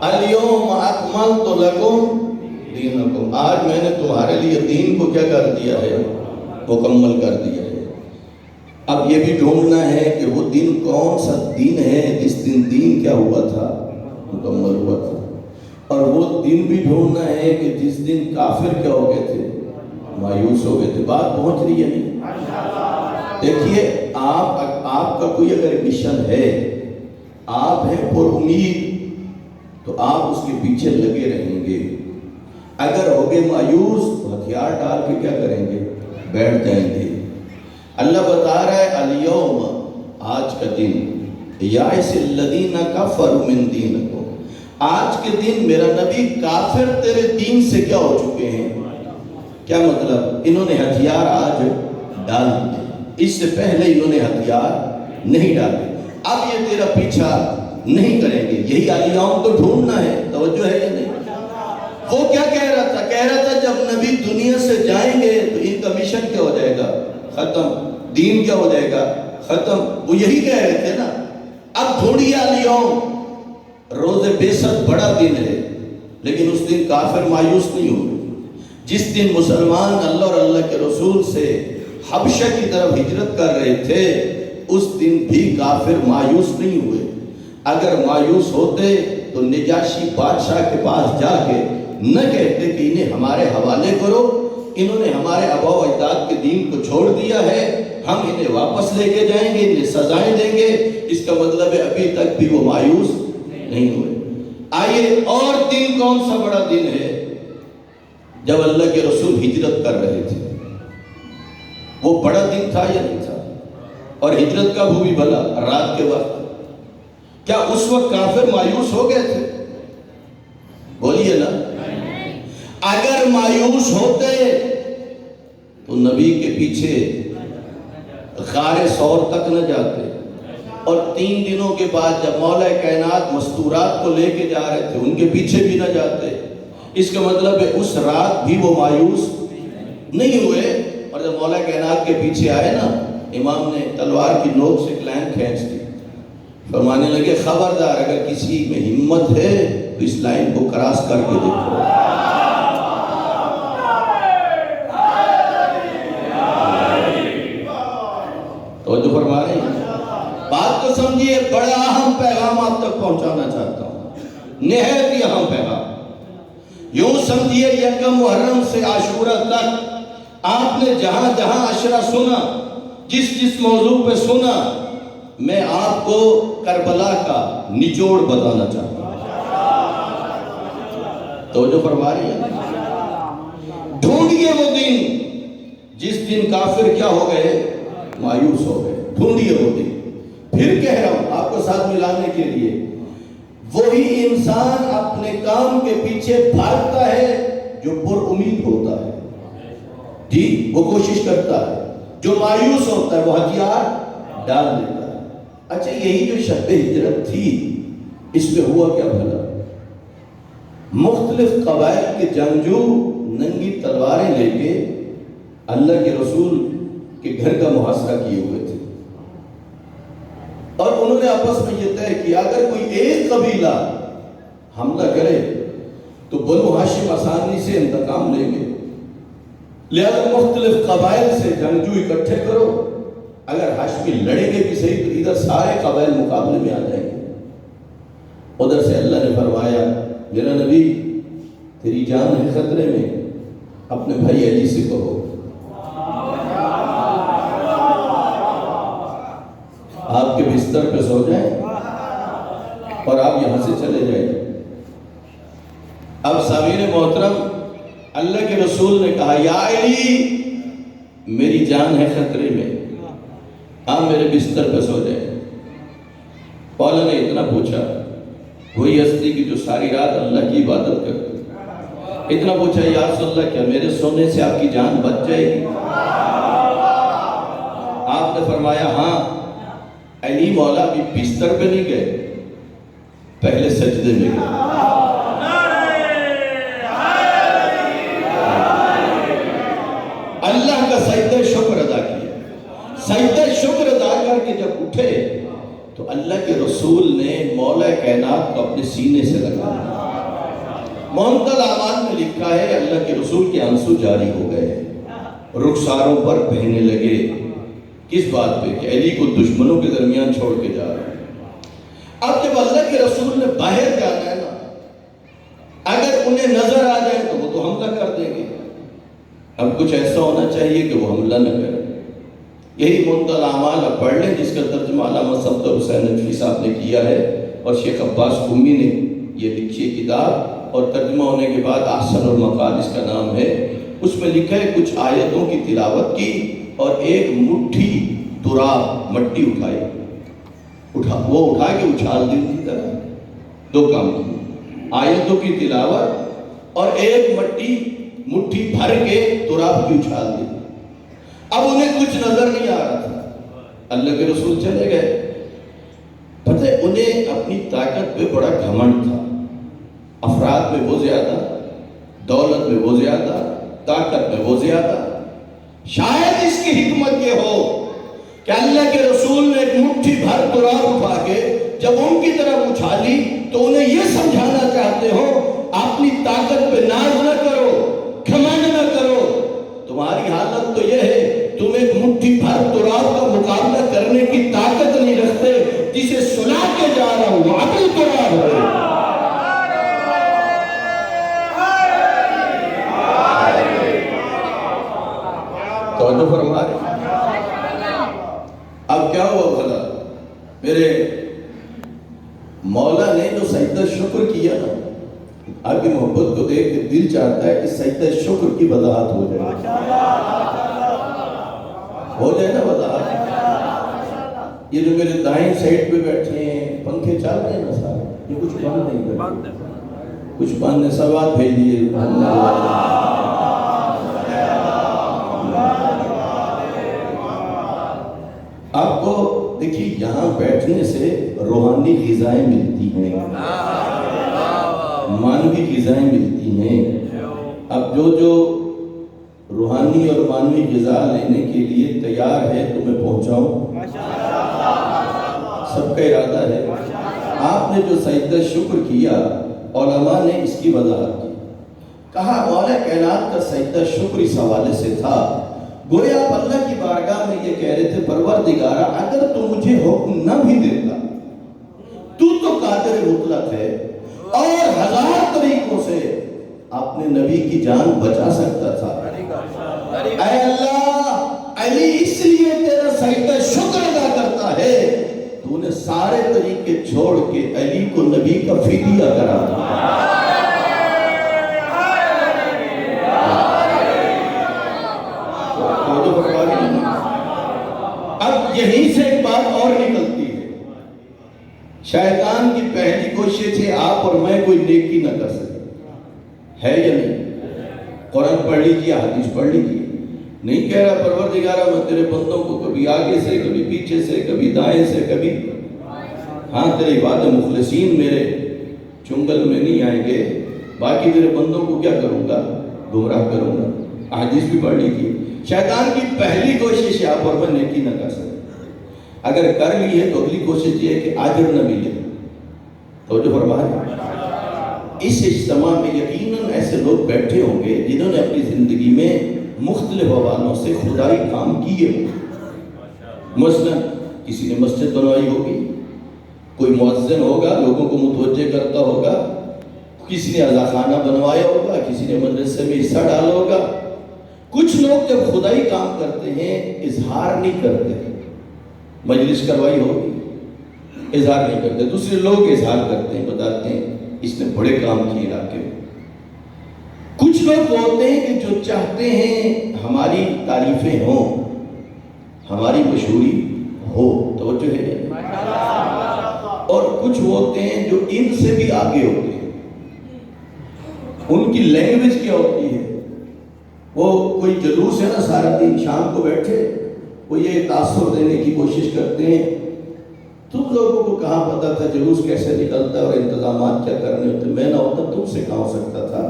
الیوم اکملت لکم دینکم، آج میں نے تمہارے لیے دین کو کیا کر دیا ہے؟ مکمل کر دیا ہے۔ اب یہ بھی ڈھونڈنا ہے کہ وہ دن کون سا دن ہے جس دن دین کیا ہوا تھا؟ مکمل ہوا تھا۔ اور وہ دن بھی ڈھونڈنا ہے کہ جس دن کافر کیا ہو گئے تھے؟ مایوس ہو گئے تھے۔ بات پہنچ رہی ہے نہیں؟ دیکھیے آپ کا کوئی اگر مشن ہے، آپ ہیں پر امید، تو آپ اس کے پیچھے لگے رہیں گے۔ اگر ہوگے مایوس تو ہتھیار ڈال کے کیا کریں گے؟ بیٹھ جائیں گے۔ اللہ بتا رہا ہے الیوم، آج کا دن، یائس الذین کفروا من دینکم، آج کے دن میرا نبی کافر تیرے دین سے کیا ہو چکے ہیں؟ کیا مطلب؟ انہوں نے ہتھیار آج ڈال دیے، اس سے پہلے انہوں نے ہتھیار نہیں ڈالے، اب یہ تیرا پیچھا نہیں کریں گے۔ یہی الیوم تو ڈھونڈنا ہے، توجہ ہے یا نہیں؟ وہ کیا کہہ رہا تھا؟ کہہ رہا تھا جب نبی دنیا سے جائیں گے تو ان کا مشن کیا ہو جائے گا؟ ختم۔ دین کیا ہو جائے گا؟ ختم۔ وہ یہی کہہ رہے تھے نا۔ اب تھوڑی الیوم، روز بیست بڑا دن ہے، لیکن اس دن کافر مایوس نہیں ہوئے۔ جس دن مسلمان اللہ اور اللہ کے رسول سے حبشہ کی طرف ہجرت کر رہے تھے، اس دن بھی کافر مایوس نہیں ہوئے۔ اگر مایوس ہوتے تو نجاشی بادشاہ کے پاس جا کے نہ کہتے کہ انہیں ہمارے حوالے کرو، انہوں نے ہمارے آباء و اجداد کے دین کو چھوڑ دیا ہے، ہم انہیں واپس لے کے جائیں گے، انہیں سزائیں دیں گے۔ اس کا مطلب ہے ابھی تک بھی وہ مایوس نہیں ہوئے۔ آئیے، اور دن کون سا بڑا دن ہے جب اللہ کے رسول ہجرت کر رہے تھے؟ وہ بڑا دن تھا یا نہیں تھا؟ اور ہجرت کب ہوئی بھلا؟ رات کے وقت۔ کیا اس وقت کافر مایوس ہو گئے تھے؟ بولیے نا۔ اگر مایوس ہوتے تو نبی کے پیچھے غار ثور تک نہ جاتے، اور 3 دنوں کے بعد جب مولا کائنات مستورات کو لے کے جا رہے تھے ان کے پیچھے بھی نہ جاتے۔ اس کا مطلب ہے اس رات بھی وہ مایوس نہیں ہوئے، اور جب مولا کائنات کے پیچھے آئے نا، امام نے تلوار کی نوک سے ایک لائن کھینچ دی، فرمانے لگے خبردار اگر کسی میں ہمت ہے تو اس لائن کو کراس کر کے دیکھو۔ توجہ فرما رہے ہیں؟ بات کو سمجھیے، بڑا اہم پیغام آپ تک پہنچانا چاہتا ہوں، نہایت ہی اہم پیغام۔ یوں سمجھیے یکم محرم سے عاشورہ تک آپ نے جہاں جہاں عشرہ سنا، جس جس موضوع پہ سنا، میں آپ کو کربلا کا نچوڑ بتانا چاہتا ہوں۔ توجہ فرما رہی ہیں؟ ڈھونڈیے وہ دن جس دن کافر کیا ہو گئے؟ مایوس ہو گئے۔ ڈھونڈیے وہ دن۔ پھر کہہ رہا ہوں آپ کو ساتھ ملانے کے لیے، وہی انسان اپنے کام کے پیچھے بھاگتا ہے جو پر امید ہوتا ہے، جی وہ کوشش کرتا ہے، جو مایوس ہوتا ہے وہ ہتھیار ڈال دیتا ہے۔ اچھا یہی جو شب ہجرت تھی، اس میں ہوا کیا بھلا؟ مختلف قبائل کے جنگجو ننگی تلواریں لے کے اللہ کے رسول کے گھر کا محاصرہ کیے ہوئے تھے، اور انہوں نے آپس میں یہ طے کیا اگر کوئی ایک قبیلہ حملہ کرے تو بنو ہاشم آسانی سے انتقام لیں گے، لہذا مختلف قبائل سے جنگجو اکٹھے کرو، اگر ہاشمی لڑیں گے بھی صحیح تو ادھر سارے قبائل مقابلے میں آ جائیں گے۔ ادھر سے اللہ نے فرمایا میرا نبی تیری جان ہے خطرے میں، اپنے بھائی علی سے کہو آپ کے بستر پہ سو جائیں اور آپ یہاں سے چلے جائیں۔ اب سامعین محترم، اللہ کے رسول نے کہا یا علی میری جان ہے خطرے میں، آپ میرے بستر پہ سو جائیں۔ مولا نے اتنا پوچھا، وہی ہستی کی جو ساری رات اللہ کی عبادت کرتی، اتنا پوچھا یا رسول اللہ کیا میرے سونے سے آپ کی جان بچ جائے گی؟ آپ نے فرمایا ہاں۔ علی مولا بھی بستر پہ نہیں گئے، پہلے سجدے میں گئے۔ اللہ کا سجدہ شکر ادا کیا، سجدہ شکر ادا کر کے جب اٹھے تو اللہ کے رسول نے مولا کائنات کو اپنے سینے سے لگایا۔ منتل اعمال میں لکھا ہے اللہ کے رسول کے آنسو جاری ہو گئے، رخساروں پر بہنے لگے۔ کس بات پہ؟ کہ علی کو دشمنوں کے درمیان چھوڑ کے جا رہے ہیں۔ اب جب اللہ کے رسول نے باہر جانا ہے نا، اگر انہیں نظر آ جائے تو وہ تو حملہ کر دیں گے، اب کچھ ایسا ہونا چاہیے کہ وہ حملہ نہ کرے۔ یہی منتل اعمال اب پڑھ لیں، جس کا ترجمہ علامہ صفدر حسین نجفی صاحب نے کیا ہے، اور شیخ عباس قمی نے یہ لکھی کتاب، اور ترجمہ ہونے کے بعد احسن المقال اس کا نام ہے۔ اس میں لکھا ہے کچھ آیتوں کی تلاوت کی اور ایک مٹھی تراب مٹی اٹھائی، وہ اٹھا کے اچھال دی تھی طرح، دو کام کی، آیتوں کی تلاوت اور ایک مٹھی بھر کے تراب کی اچھال دی۔ اب انہیں کچھ نظر نہیں آ رہا تھا، اللہ کے رسول چلے گئے۔ پتہ ہے انہیں اپنی طاقت پہ بڑا گھمنڈ تھا، افراد میں وہ زیادہ، دولت میں وہ زیادہ، طاقت میں وہ زیادہ۔ شاید اس کی حکمت یہ ہو کہ اللہ کے رسول نے ایک مٹھی بھر تراب اٹھا کے جب ان کی طرف اچھالی تو انہیں یہ سمجھانا چاہتے ہو اپنی طاقت پہ ناز نہ کرو، گھمنڈ نہ کرو، تمہاری حالت تو یہ ہے تم ایک مٹھی بھر تراب کا مقابلہ کرنے کی طاقت نہیں رکھتے، جسے سلا کے جا رہا ہوں وہ عقل تراب ہے۔ توجہ فرما رہے۔ اب کیا ہوا بھلا؟ میرے مولا نے جو سجدہ شکر کیا نا، آپ کی محبت کو دیکھ کے دل چاہتا ہے کہ سجدہ شکر کی وضاحت ہو جائے نا وضاحت۔ یہ جو میرے دائیں سائڈ پہ بیٹھے ہیں، پنکھے چل رہے ہیں نا سارے، یہ کچھ بند نہیں کرتے، کچھ بند ہے، سوال بھیج دیجیے۔ آپ کو دیکھیے یہاں بیٹھنے سے روحانی غذائیں ملتی ہیں، مانوی غذائیں ملتی ہیں۔ اب جو روحانی اور مانوی غذا لینے کے لیے تیار ہے تو میں پہنچاؤں؟ سب کا ارادہ ہے. آپ نے جو سجدہ شکر کیا علماء نے اس کی وضاحت کی. کہا مولا کائنات کا سجدہ شکر اس حوالے سے تھا گویا آپ اللہ کی بارگاہ میں یہ کہہ رہے تھے پروردگارہ اگر تو مجھے حکم نہ بھی دیتا تو قادر مطلق ہے اور ہزار طریقوں سے اپنے نبی کی جان بچا سکتا تھا. اے اللہ علی اس لیے تیرا سجدہ شکر ادا کرتا ہے تو نے سارے طریقے چھوڑ کے علی کو نبی کا فدیہ کرا دیا. اب یہیں سے ایک بات اور نکلتی ہے. شیطان کی پہلی کوشش ہے آپ اور میں کوئی نیکی نہ کر سکے. ہے یا نہیں؟ قرآن پڑھ لیجیے حدیث پڑھ لیجیے. نہیں کہہ رہا پروردگارہ میں تیرے بندوں کو کبھی آگے سے کبھی پیچھے سے کبھی دائیں سے کبھی ہاں تیرے عباد مخلصین میرے چنگل میں نہیں آئیں گے باقی تیرے بندوں کو کیا کروں گا گمراہ کروں گا. حدیث بھی پڑھ لیجیے. شیطان کی پہلی کوشش ہے آپ اور میں نیکی نہ کر سکے. اگر کر لی ہے تو اگلی کوشش یہ ہے کہ اجر نہ ملے. توجہ فرمائیں. اس اجتماع میں یقیناً ایسے لوگ بیٹھے ہوں گے جنہوں نے اپنی زندگی میں مختلف حوالوں سے خدائی کام کیے ہوں. مثلا کسی نے مسجد بنوائی ہوگی, کوئی مؤذن ہوگا لوگوں کو متوجہ کرتا ہوگا, کسی نے عزا خانہ بنوایا ہوگا, کسی نے مدرسے میں حصہ ڈالا ہوگا. کچھ لوگ جب خدائی کام کرتے ہیں اظہار نہیں کرتے. مجلس کروائی ہوگی اظہار نہیں کرتے, دوسرے لوگ اظہار کرتے ہیں بتاتے ہیں اس نے بڑے کام کیے علاقے میں. کچھ لوگ ہوتے ہیں کہ جو چاہتے ہیں ہماری تعریفیں ہوں ہماری مشہوری ہو. توجہ ہے. اور کچھ ہوتے ہیں جو ان سے بھی آگے ہوتے ہیں. ان کی لینگویج کیا ہوتی ہے, وہ کوئی جلوس ہے نا سارا دن شام کو بیٹھے وہ یہ تاثر دینے کی کوشش کرتے ہیں. تم لوگوں کو کہاں پتا تھا جلوس کیسے نکلتا ہے اور انتظامات کیا کرنے ہوتے. میں نہ ہوتا تم سے کہاں ہو سکتا تھا.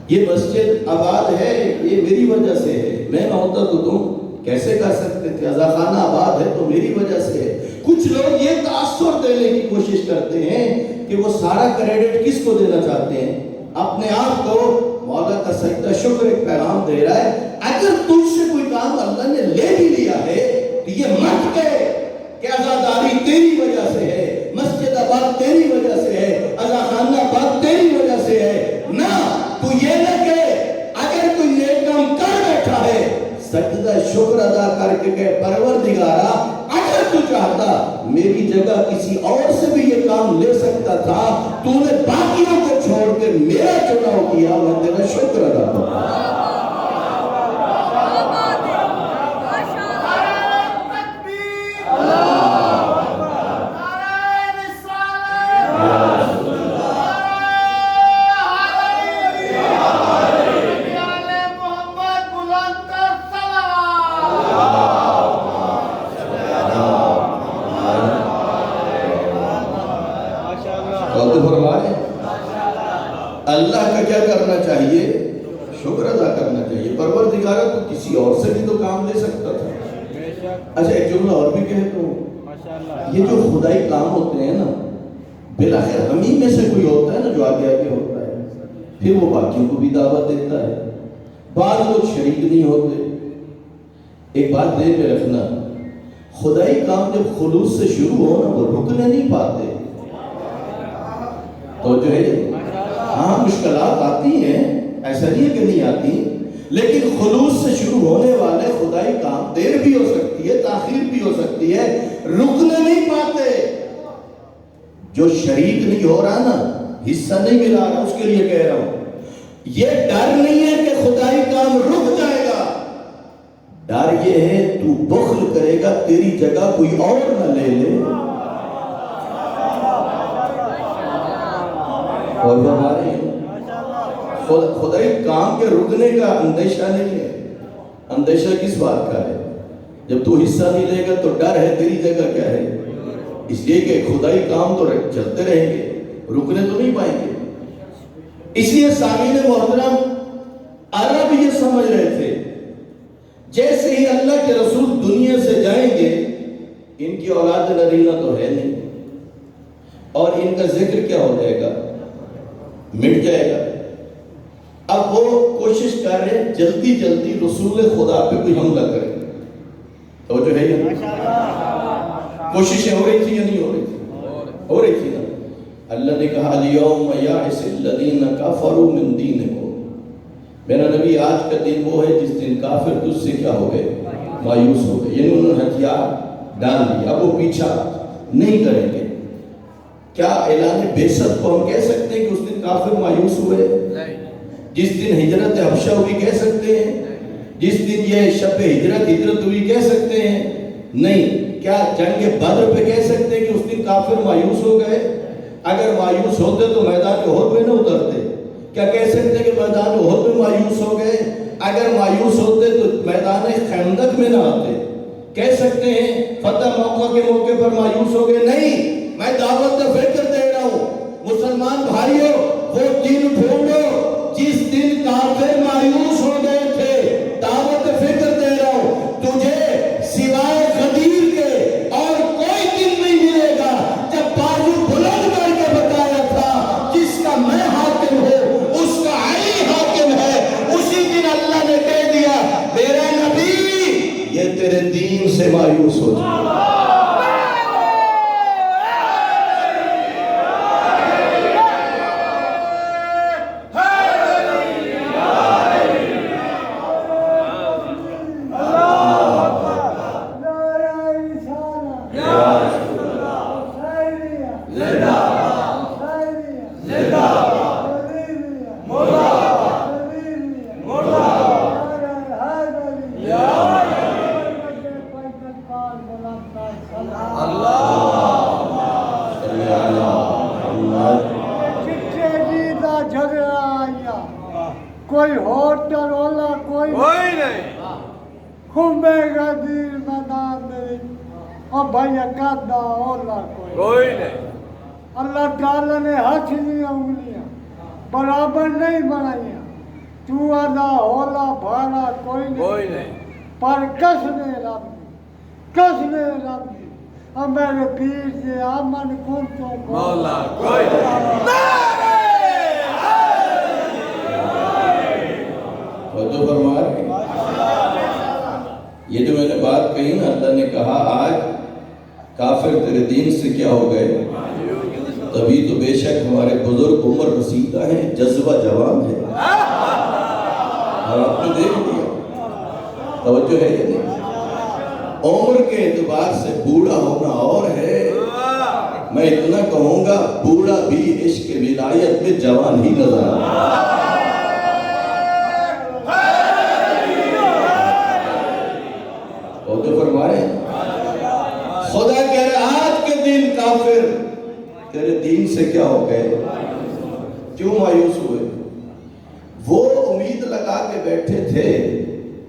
یہ مسجد آباد ہے یہ میری وجہ سے ہے, میں نہ ہوتا تو تم کیسے کر سکتے تھے. عزا خانہ آباد ہے تو میری وجہ سے ہے. کچھ لوگ یہ تاثر دینے کی کوشش کرتے ہیں کہ وہ سارا کریڈٹ کس کو دینا چاہتے ہیں, اپنے آپ کو. مولا کا سجدہ شکر ایک پیغام دے رہا ہے اگر تجھ سے کوئی کام اللہ نے لے بھی لیا ہے تو یہ مت کہے کہ عزاداری تیری وجہ سے ہے, مسجد آباد تیری وجہ سے ہے, عزا خانہ آباد تیری وجہ سے ہے. نہ تو یہ نہ کہے اگر کوئی نیک کام کر بیٹھا ہے سجدہ شکر ادا کر کے کہ پروردگارہ اگر تو چاہتا میری جگہ کسی اور سے بھی یہ کام لے سکتا تھا, تو نے باقیوں کو چھوڑ کے میرا چناؤ کیا, میں تیرا شکر ادا کرتا. اللہ کا کیا کرنا چاہیے, شکر ادا کرنا چاہیے. پروردگارہ تو کسی اور سے بھی تو کام لے سکتا تھا. اچھا ایک جملہ اور بھی کہتا ہوں, یہ جو خدائی کام ہوتے ہیں نا بالآخر ہم ہی میں سے کوئی ہوتا ہے نا جو آگے آگے ہوتا ہے, پھر وہ باقیوں کو بھی دعوت دیتا ہے. بعض لوگ شریک نہیں ہوتے. ایک بات ذہن میں رکھنا, خدائی کام جب خلوص سے شروع ہو نا وہ رکنے نہیں پاتے. تو جو ہے ہاں مشکلات آتی ہیں, ایسا نہیں ہے کہ نہیں آتی, لیکن خلوص سے شروع ہونے والے خدائی کام دیر بھی ہو سکتی ہے تاخیر بھی ہو سکتی ہے, رکنے نہیں پاتے. جو شریک نہیں ہو رہا نا, حصہ نہیں ملا رہا, اس کے لیے کہہ رہا ہوں یہ ڈر نہیں ہے کہ خدائی کام رک جائے گا, ڈر یہ ہے تو بخل کرے گا تیری جگہ کوئی اور نہ لے لے. اور ہمارے خدائی کام کے رکنے کا اندیشہ نہیں ہے. اندیشہ کس بات کا ہے, جب تو حصہ نہیں لے گا تو ڈر ہے تیری جگہ کیا ہے. اس لیے کہ خدائی کام تو چلتے رہیں گے, رکنے تو نہیں پائیں گے. اس لیے سامعین محترم عرب یہ سمجھ رہے تھے جیسے ہی اللہ کے رسول دنیا سے جائیں گے ان کی اولاد نرینہ تو ہے نہیں، اور ان کا ذکر کیا ہو جائے گا؟ مٹ جائے گا۔ اب وہ کوشش کر رہے ہیں جلدی جلدی رسول خدا پہ کوئی حملہ کرے، تو جو ہے کوششیں ہو رہی تھی یا نہیں ہو رہی تھی؟ ہو رہی تھی نا۔ اللہ نے کہا الیوم یئس الذین کفروا من دینکم، میرا نبی آج کا دن وہ ہے جس دن کافر تجھ سے کیا ہو گئے؟ مایوس ہو گئے، یعنی انہوں نے ہتھیار ڈال دیا، اب وہ پیچھا نہیں کریں گے۔ کیا اعلان بعثت کو ہم کہہ سکتے ہیں کہ اس دن کافر مایوس ہوئے؟ جس دن ہجرت حبشہ ہوئی کہہ سکتے ہیں؟ جس دن یہ شب ہجرت ہوئی کہہ سکتے ہیں؟ نہیں۔ کیا جنگ بدر پہ کہہ سکتے ہیں کہ اس دن کافر مایوس ہو گئے؟ اگر مایوس ہوتے تو میدان احد میں نہ اترتے۔ کیا کہہ سکتے ہیں کہ میدان احد میں مایوس ہو گئے؟ اگر مایوس ہوتے تو میدان خندق میں نہ آتے۔ کہہ سکتے ہیں فتح موقع کے موقع پر مایوس ہو گئے؟ نہیں۔ میں دعوت فکر دے رہا ہوں مسلمان بھائیوں، وہ دن ڈھونڈو جس دن کافر مایوس ہو گئے تھے۔ دعوت فکر دے رہا ہوں تجھے سوائے غدیر کے اور کوئی دن نہیں ملے گا جب بازو بلند کر کے بتایا تھا جس کا میں حاکم ہوں اس کا علی حاکم ہے، اسی دن اللہ نے کہہ دیا میرا نبی یہ تیرے دین سے مایوس ہو جائے۔ کوئی ہوٹل والا کوئی نہیں، کھمبے گا دیر میدان میں اور بھیا کادا اولا کوئی نہیں۔ اللہ تعالیٰ نے ہاتھ نہیں انگلیاں برابر نہیں بنائی، تو آدھا اولا بھاڑا کوئی نہیں، پر کس نے رب دی اور میرے پیر سے آمن کنتوں مولا کوئی نہیں۔ توجہ فرما رہے ہیں؟ یہ جو میں نے بات کہی نا، اللہ نے کہا آج کافر تیرے دین سے کیا ہو گئے، تبھی تو بے شک ہمارے بزرگ عمر رسیدہ ہیں، جذبہ جوان ہے، اور آپ نے دیکھ لیا۔ توجہ ہے یا نہیں؟ عمر کے اعتبار سے بوڑھا ہونا اور ہے، میں اتنا کہوں گا بوڑھا بھی عشق ولایت میں جوان ہی نظر آتا۔ خدا کہہ رہا آج کے دن کافر تیرے دین سے کیا ہو گئے؟ کیوں مایوس ہوئے؟ وہ امید لگا کے بیٹھے تھے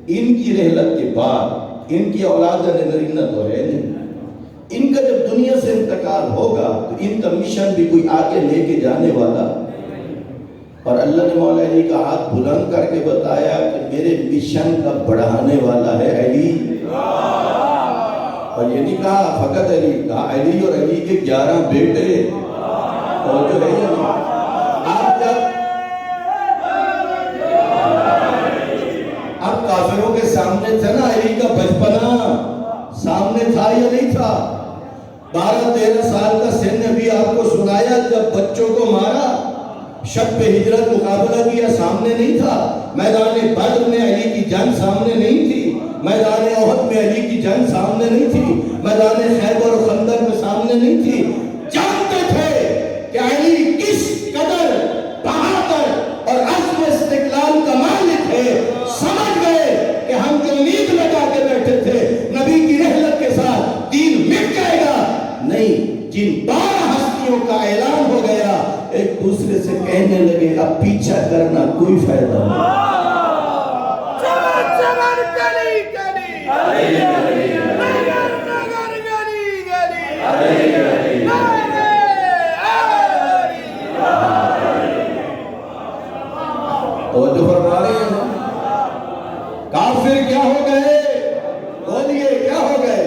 ان کی رحلت کے بعد، ان کی اولاد نرینہ تو ہے نہیں، ان کا جب دنیا سے انتقال ہوگا تو ان کا مشن بھی کوئی آگے لے کے جانے والا، اور اللہ نے مولا علی کا ہاتھ بلند کر کے بتایا کہ میرے مشن کا بڑھانے والا ہے علی۔ اور یہ نہیں کہا فقط علی، کہا علی اور علی کے 11 بیٹے، اور جو ہے یہ اب کافروں کے سامنے تھا نا علی کا بچپنا، سامنے تھا یا نہیں تھا؟ 12-13 سال کا سن ابھی آپ کو سنایا جب بچوں کو مارا، شب پہ ہجرت مقابلہ کیا، سامنے نہیں تھا؟ میدان بدر میں علی کی جنگ سامنے نہیں تھی؟ میدان احد میں علی کی جنگ سامنے نہیں تھی؟ میدان خیبر و خندق میں سامنے نہیں تھی؟ جانتے تھے کہ علی کس قدر بہادر اور عزم استقلال کا مالک ہے، سمجھ گئے کہ ہم جو امید لگا کے بیٹھے تھے نبی کی رحلت کے ساتھ دین مٹ جائے گا نہیں۔ جن 12 ہستیوں کا اعلان ہو گیا، ایک دوسرے سے کہنے لگے اب پیچھا کرنا کوئی فائدہ نہیں۔ توجہ فرما رہے ہیں؟ کافر کیا ہو گئے؟ بولیے کیا ہو گئے؟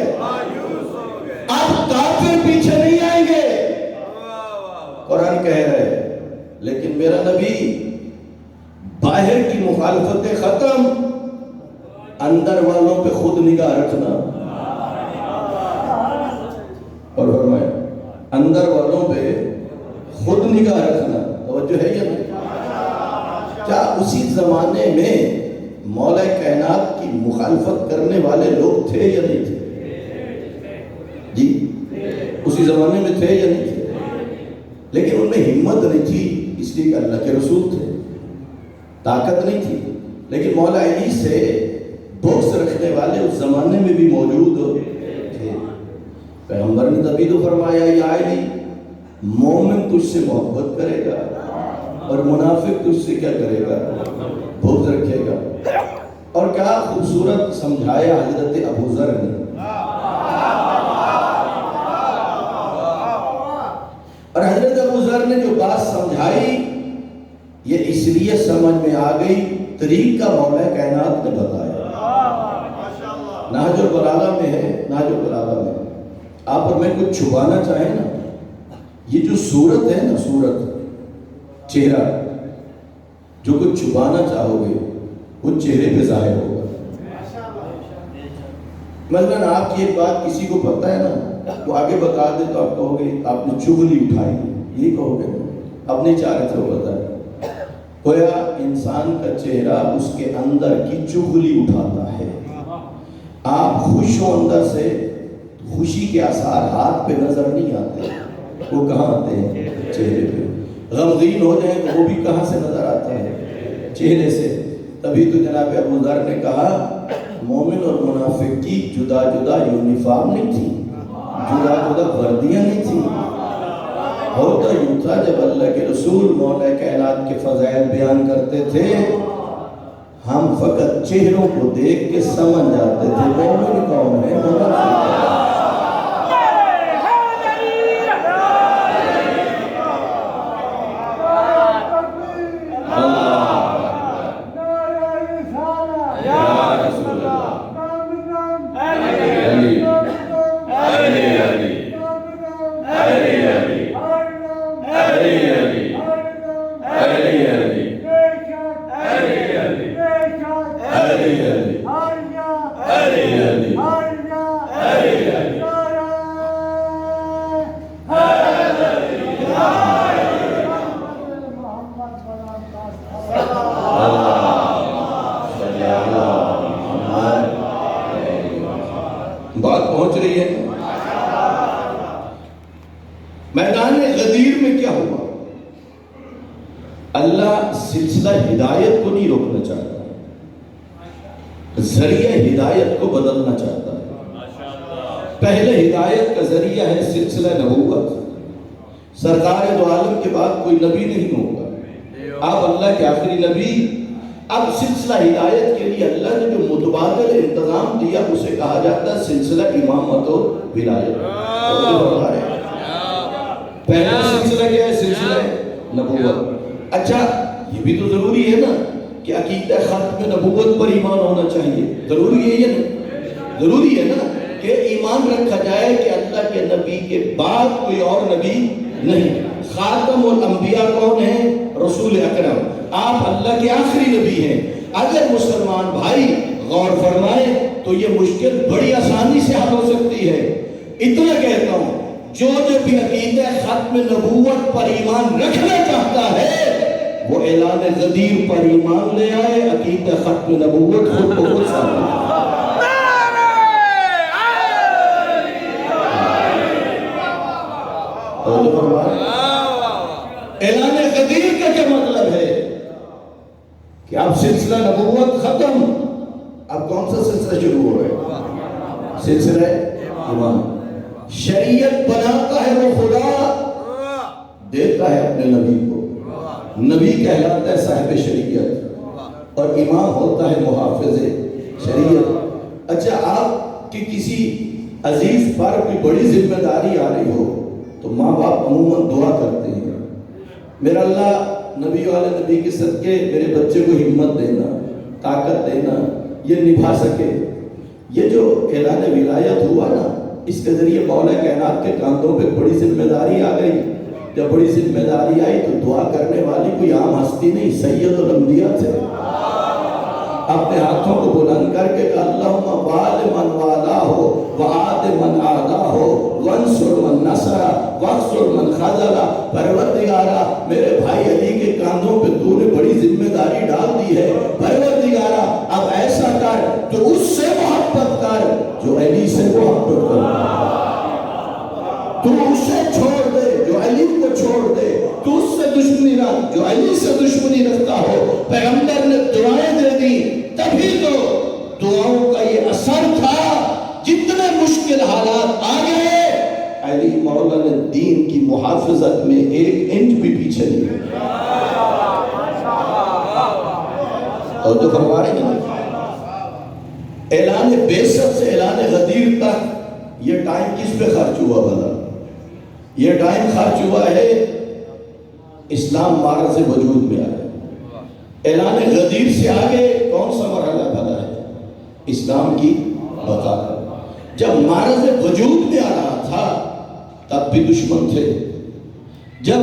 کہہ رہے، لیکن میرا نبی باہر کی مخالفتیں ختم، اندر والوں پہ خود نگاہ رکھنا، اور فرمائے اندر والوں پہ خود نگاہ رکھنا، توجہ ہے یا نہیں؟ کیا اسی زمانے میں مولا کائنات کی مخالفت کرنے والے لوگ تھے یا نہیں تھے؟ جی اسی زمانے میں تھے یا نہیں تھے؟ لیکن ان میں ہمت نہیں تھی، اس لیے کہ اللہ کے رسول تھے، طاقت نہیں تھی، لیکن مولا علی سے بغض رکھنے والے اس زمانے میں بھی موجود تھے۔ پیغمبر نے تبھی تو فرمایا یا علی مومن تجھ سے محبت کرے گا اور منافق تجھ سے کیا کرے گا؟ بغض رکھے گا۔ اور کیا خوبصورت سمجھایا حضرت ابو ذر نے، اور حضرت ابو ذر نے جو بات سمجھائی یہ اس لیے سمجھ میں آ گئی، طریقہ مولا کائنات نے بتایا۔ نہج البلاغہ میں ہے، نہج البلاغہ میں آپ اور میں کچھ چھپانا چاہیں نا، یہ جو صورت ہے نا، صورت چہرہ، جو کچھ چھپانا چاہو گے وہ چہرے پہ ظاہر ہوگا۔ مثلاً آپ کی ایک بات کسی کو پتہ ہے نا، وہ آگے بتا دے تو آپ کہو گے آپ نے چغلی اٹھائی، یہی کہو گے، اب نہیں چاہ رہے تھے وہ بتائے۔ گویا انسان کا چہرہ اس کے اندر کی چغلی اٹھاتا ہے۔ آپ خوش ہو اندر سے، خوشی کے آثار ہاتھ پہ نظر نہیں آتے، وہ کہاں آتے ہیں؟ چہرے پہ۔ غمگین ہو جائیں تو وہ بھی کہاں سے نظر آتا ہے؟ چہرے سے۔ تبھی تو جناب ابو ذر نے کہا مومن اور منافق کی جدا جدا یونیفارم نہیں تھی، جدا جدا وردیاں نہیں تھی۔ ہوتا یوں تھا جب اللہ کے رسول مولا کائنات کے فضائل بیان کرتے تھے، ہم فقط چہروں کو دیکھ کے سمجھ جاتے تھے مومن کون ہے، منافق کون ہے۔ بات پہنچ رہی ہے؟ میدان غدیر میں کیا ہوا؟ اللہ سلسلہ ہدایت کو نہیں روکنا چاہتا، ذریعہ ہدایت کو بدلنا چاہتا ہے۔ پہلے ہدایت کا ذریعہ ہے سلسلہ نبوت، سرکار دو عالم کے بعد کوئی نبی نہیں ہوگا، آپ اللہ کے آخری نبی۔ اب سلسلہ ہدایت کے لیے اللہ نے جو متبادل انتظام دیا اسے کہا جاتا ہے سلسلہ امامت و ولایت۔ پہلا سلسلہ کیا ہے؟ سلسلہ نبوت۔ اچھا یہ بھی تو ضروری ہے نا کہ عقیدہ ختم نبوت پر ایمان ہونا چاہیے، ضروری ہے یا نہیں؟ ضروری ہے نا کہ ایمان رکھا جائے کہ اللہ کے نبی کے بعد کوئی اور نبی نہیں۔ خاتم الانبیاء کون ہے؟ رسول اکرم، آپ اللہ کے آخری نبی ہیں۔ اگر مسلمان بھائی غور فرمائے تو یہ مشکل بڑی آسانی سے حل ہو سکتی ہے۔ اتنا کہتا ہوں جو بھی عقیدہ ختم نبوت پر ایمان رکھنا چاہتا ہے وہ اعلان غدیر پر ایمان لے آئے، عقیدہ ختم نبوت خود کو خود ثابت۔ اعلان غدیر کا کیا مطلب ہے؟ کہ اب سلسلہ نبوت ختم، اب کون سا سلسلہ شروع ہو رہا ہے؟ سلسلہ ایمان۔ شریعت بناتا ہے وہ خدا، دیتا ہے اپنے نبی کو۔ نبی کہلاتا ہے صاحب شریعت اور امام ہوتا ہے محافظ شریعت۔ اچھا آپ کی کسی عزیز پر کوئی بڑی ذمہ داری آ رہی ہو تو ماں باپ عموماً دعا کرتے ہیں میرا اللہ نبی والے نبی کے صدقے میرے بچے کو ہمت دینا، طاقت دینا، یہ نبھا سکے۔ یہ جو اعلان ولایت ہوا نا، اس کے ذریعے مولا کائنات کے کاندھوں پہ بڑی ذمہ داری آ گئی جب بڑی ذمہ داری آئی تو دعا کرنے والی کوئی عام ہستی نہیں، سید الانبیاء تھے۔ اپنے ہاتھوں کو بلند کر کے کہا اللہم وال من والا ہو وعاد من عادا ہو وانصر من نصرہ واخذل من خذلہ۔ پروردگارہ میرے بھائی علی کے کاندھوں پہ تو نے بڑی ذمہ داری ڈال دی ہے، پروردگارہ اب ایسا کر تو اس سے محبت کر جو علی سے محبت کرتا، تو اسے چھوڑ دے جو علی کو چھوڑ دے، تو اس سے دشمنی رکھ جو علی سے دشمنی رکھتا ہو۔ پیغمبر نے دعائیں دے دی، تبھی تو دعاؤں کا یہ اثر تھا، جتنے مشکل حالات آ گئے علی مولا نے دین کی محافظت میں 1 انچ بھی پیچھے نہیں گئے۔ اور تو فرما رہے ہیں اعلان بعثت سے اعلان غدیر تک یہ ٹائم کس پہ خرچ ہوا بھلا؟ یہ ٹائم خرچ ہوا ہے اسلام معرض وجود میں آیا۔ اعلان غدیر سے آگے کون سا مرحلہ بھلا ہے؟ اسلام کی بقا۔ جب معرض وجود میں آ رہا تھا تب بھی دشمن تھے، جب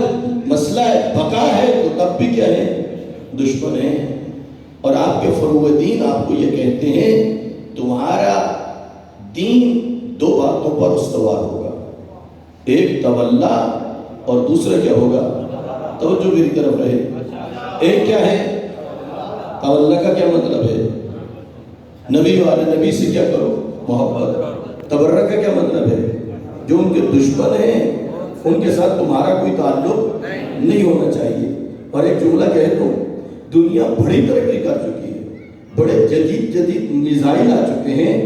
مسئلہ بقا ہے تو تب بھی کیا ہے؟ دشمن ہیں۔ اور آپ کے فروع دین آپ کو یہ کہتے ہیں تمہارا دین 2 باتوں پر استوار ہوگا، ایک تولا اور دوسرا کیا ہوگا؟ توجہ میری طرف رہے۔ ایک کیا ہے؟ تولا کا کیا مطلب ہے؟ نبی والے نبی سے کیا کرو؟ محبت۔ تبرک کا کیا مطلب ہے؟ جو ان کے دشمن ہیں ان کے ساتھ تمہارا کوئی تعلق نہیں ہونا چاہیے۔ اور ایک جملہ کہہ دوں، دنیا بڑی ترقی کر چکی ہے، بڑے جدید میزائل آ چکے ہیں،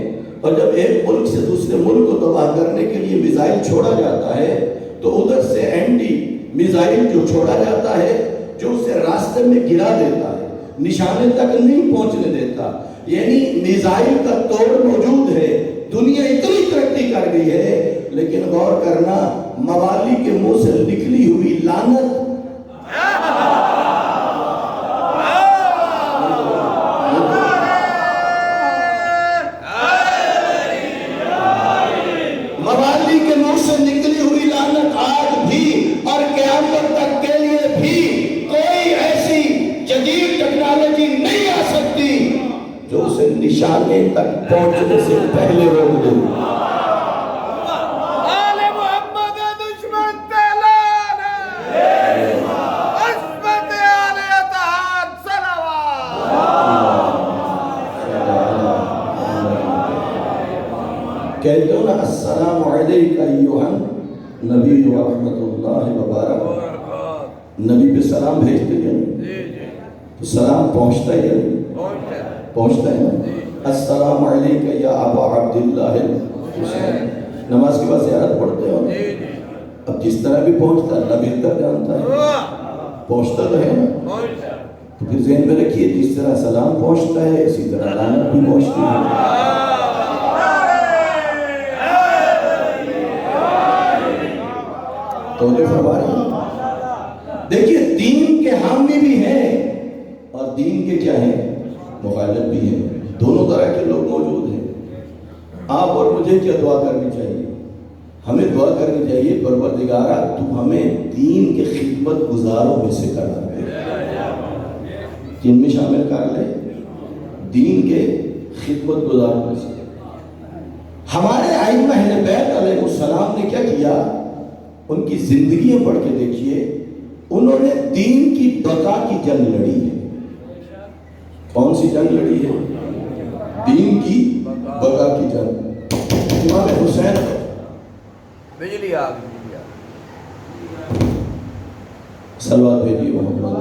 اور جب ایک ملک سے دوسرے ملک کو تباہ کرنے کے لیے میزائل چھوڑا جاتا ہے تو ادھر سے اینٹی میزائل جو چھوڑا جاتا ہے جو اسے راستے میں گرا دیتا ہے، نشانے تک نہیں پہنچنے دیتا، یعنی میزائل کا توڑ موجود ہے۔ دنیا اتنی ترقی کر گئی ہے، لیکن غور کرنا موالی کے منہ سے نکلی ہوئی لعنت نشانے تک پہنچنے سے پہلے روک دیں۔ آل محمد دشمن تیلان ہے، عصمت آل اتحاد صلوات۔ کہتے ہو نا السلام علیکہ ایوہا نبی و رحمت اللہ وبرکاتہ، نبی پہ سلام بھیجتے ہیں تو سلام پہنچتا ہے یا نہیں؟ پہنچتا ہے نا۔ السلام علیکہ یا ابا عبداللہ حسین، نماز کے بعد زیارت پڑھتے ہو، اب جس طرح بھی پہنچتا ہے اللہ بہتر جانتا ہے، پہنچتا تو ہے نا۔ تو پھر ذہن میں رکھیے جس طرح سلام پہنچتا ہے اسی طرح لعنت بھی پہنچتی ہے۔ تو جو فرما رہے ہیں دیکھیے دین کے حامی بھی ہیں اور دین کے کیا ہیں؟ مخالف بھی ہیں، دونوں طرح کے لوگ موجود ہیں۔ آپ اور مجھے کیا دعا کرنی چاہیے؟ ہمیں دعا کرنی چاہیے پروردگارہ تو ہمیں دین کے خدمت گزاروں میں سے کر دے، جن میں شامل کر لے دین کے خدمت گزاروں میں سے۔ ہمارے ائمہ اہل بیت علیہ السلام نے کیا کیا؟ ان کی زندگیاں پڑھ کے دیکھیے، انہوں نے دین کی بقا کی جنگ لڑی ہے۔ کون سی جنگ لڑی ہے؟ دین کی بقا کی جنگ۔ امام حسین بجلی آ گئی، صلوات بھیجیے محمد۔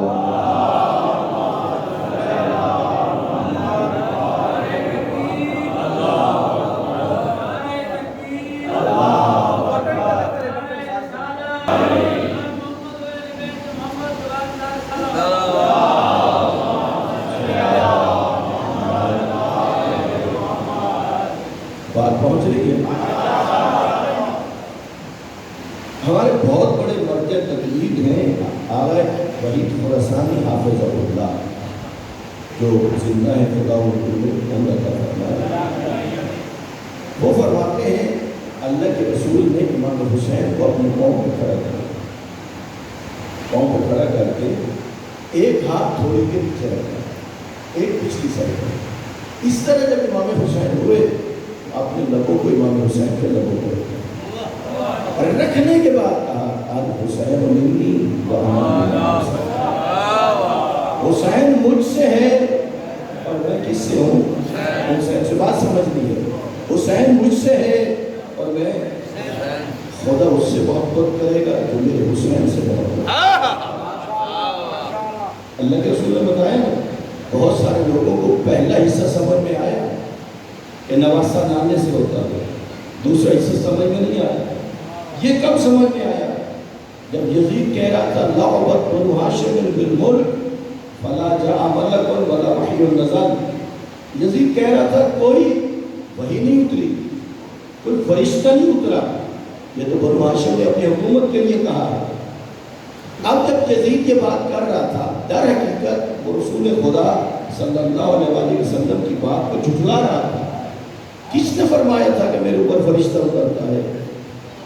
بات پہنچ رہی ہے۔ ہمارے بہت بڑے مرجع تقلید ہیں آغا وحید خراسانی حافظ اللہ، جو زندہ ہے خدا عمر کا فرمایا۔ وہ فرماتے ہیں اللہ کے رسول نے امام حسین کو اپنی قوم میں کھڑا کیا، پاؤں کو کھڑا کر کے ایک ہاتھ تھوڑی کے پیچھے رکھا, ایک پچھلی سائڈ میں. اس طرح جب امام حسین ہوئے آپ نے لبوں کو امام حسین کے لبوں کو رکھنے کے بعد کہا آج حسین منی حسین مجھ سے ہے اور میں کس سے ہوں. حسین سے بات سمجھ لی ہے. حسین مجھ سے ہے اور میں خدا اس سے محبت کرے گا جو میرے حسین سے محبت. اللہ کے رسول نے بتایا نا, بہت سارے لوگوں کو پہلا حصہ سمجھ میں آیا کہ نواسہ نانے سے ہوتا ہے, دوسرا حصہ سمجھ میں نہیں آیا. یہ کب سمجھ میں آیا؟ جب یزید کہہ رہا تھا لعبت بنو ہاشم بالملک فلا جاء ملک ولا وحی نزل. یزید کہہ رہا تھا کوئی وحی نہیں اتری, کوئی فرشتہ نہیں اترا, یہ تو بنو ہاشم نے اپنی حکومت کے لیے کہا. اب جب یزید یہ بات کر رہا تھا, در حقیقت وہ رسول خدا صلی اللہ علیہ وسلم کی بات کو جھٹلا رہا تھا. کس نے فرمایا تھا کہ میرے اوپر فرشتہ اترتا ہے؟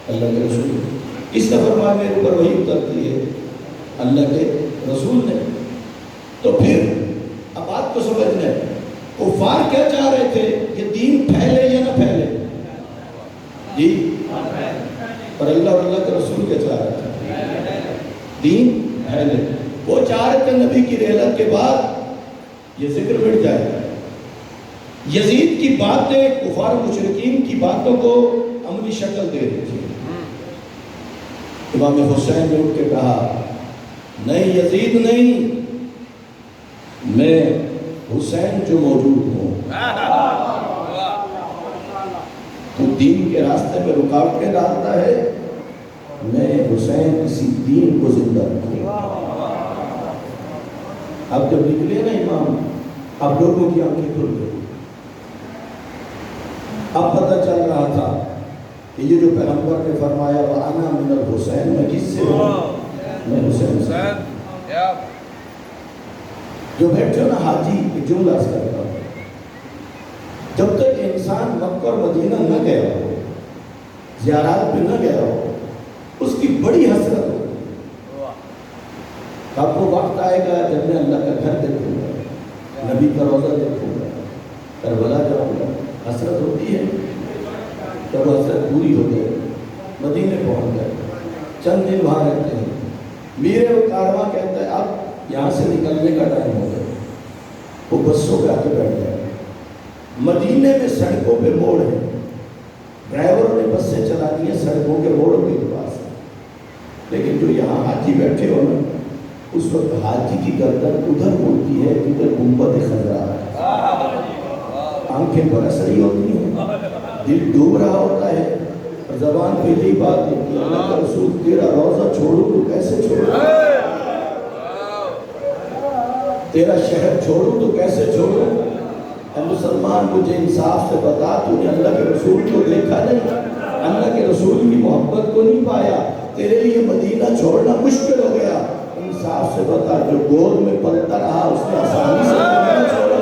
اللہ کے رسول. کس نے فرمایا میرے اوپر وحی اترتی ہے؟ اللہ کے رسول نے. تو پھر اب بات کو سمجھنا ہے, کفار کیا چاہ رہے تھے کہ دین پھیلے یا نہ پھیلے؟ جی, اور اللہ اور اللہ کے رسول کیا چاہ رہے تھے؟ دین پھیلے. وہ چاہ رہے تھے نبی کی رحلت کے بعد یہ ذکر مٹ جائے. یزید کی باتیں کفار و مشرکین کی باتوں کو عملی شکل دے رہی تھی. امام حسین نے اٹھ کے کہا نہیں یزید نہیں, میں حسین جو موجود ہوں. تو دین کے راستے میں رکاوٹیں ڈالتا ہے, میں حسین کسی دین کو زندہ رکھوں. اب جب نکلے نا امام, اب لوگوں کی آنکھیں کھل گئی. اب پتہ چل رہا تھا کہ یہ جو پیغمبر نے فرمایا وَأَنَا مِنَ الْحُسَيْن, میں کس سے ہوں؟ میں حسین سے. جو بیٹھو نا حاجی, ایک جملہ عرض کرتا ہوں, جب تک انسان مکہ اور مدینہ نہ گیا ہو, زیارات پہ نہ گیا ہو, اس کی بڑی حسرت ہوگی. اب وہ وقت آئے گا جب میں اللہ کا گھر دیکھوں گا, نبی کا روضہ دیکھوں گا, کربلا جاؤں گا. حسرت ہوتی ہے. جب حسرت پوری ہو جائے, مدینے پہنچ جائے, چند دن وہاں رہتے ہیں, میرے وہ کارواں کہتا ہے اب یہاں سے نکلنے کا ٹائم ہو گیا. وہ بسوں پہ آ کے بیٹھ جائے. مدینے میں سڑکوں پہ موڑ ہے, ڈرائیوروں نے بسیں چلا دی ہیں سڑکوں کے موڑوں کے پاس, لیکن جو یہاں حاجی بیٹھے ہو نا, اس وقت حاجی کی گردن ادھر مڑتی ہے ادھر گنبد خضرا ہے. آنکھیں برس رہی ہوتی ہیں, دل ڈوب رہا ہوتا ہے, اور زبان پہ یہی بات ہے کہ اللہ کا رسول تیرا روضہ چھوڑوں تو کیسے چھوڑوں, تیرا شہر چھوڑوں تو کیسے چھوڑوں. اے مسلمان مجھے انصاف سے بتا, تو نے اللہ کے رسول کو دیکھا نہیں, اللہ کے رسول کی محبت کو نہیں پایا, تیرے لیے مدینہ چھوڑنا مشکل ہو گیا. انصاف سے بتا, جو گود میں پلتا رہا اس نے آسانی سے مدینہ چھوڑا.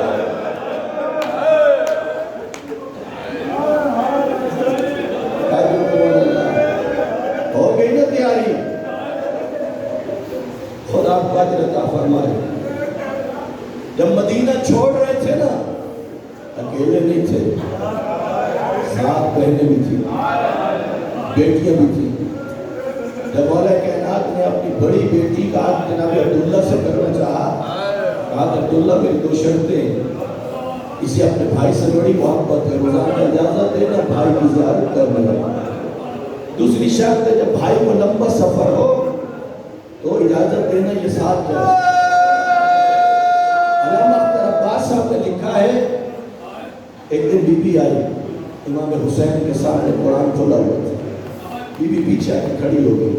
ہو گئی نا تیاری, خدا اجر عطا فرمائے. جب مدینہ چھوڑ رہے تھے نا, اکیلے نہیں تھے, سات بہنیں بھی تھیں, بیٹیاں بھی تھیں. جب مولا کائنات نے اپنی بڑی بیٹی کا جناب عبداللہ سے کرنا چاہا, کہا کہ عبداللہ میری دو شرطیں, اسے اپنے بھائی سے بڑی محبت ہے, روزانہ اجازت دینا بھائی کی زیارت کرنے لگا. دوسری شرط ہے جب بھائی کو لمبا سفر ہو تو اجازت دینا یہ ساتھ جائے. علامہ اختر عباس صاحب نے لکھا ہے, ایک دن بی بی آئی, امام حسین کے سامنے قرآن کھولا ہوا تھا. بی بی پیچھے آ کے کھڑی ہو گئی,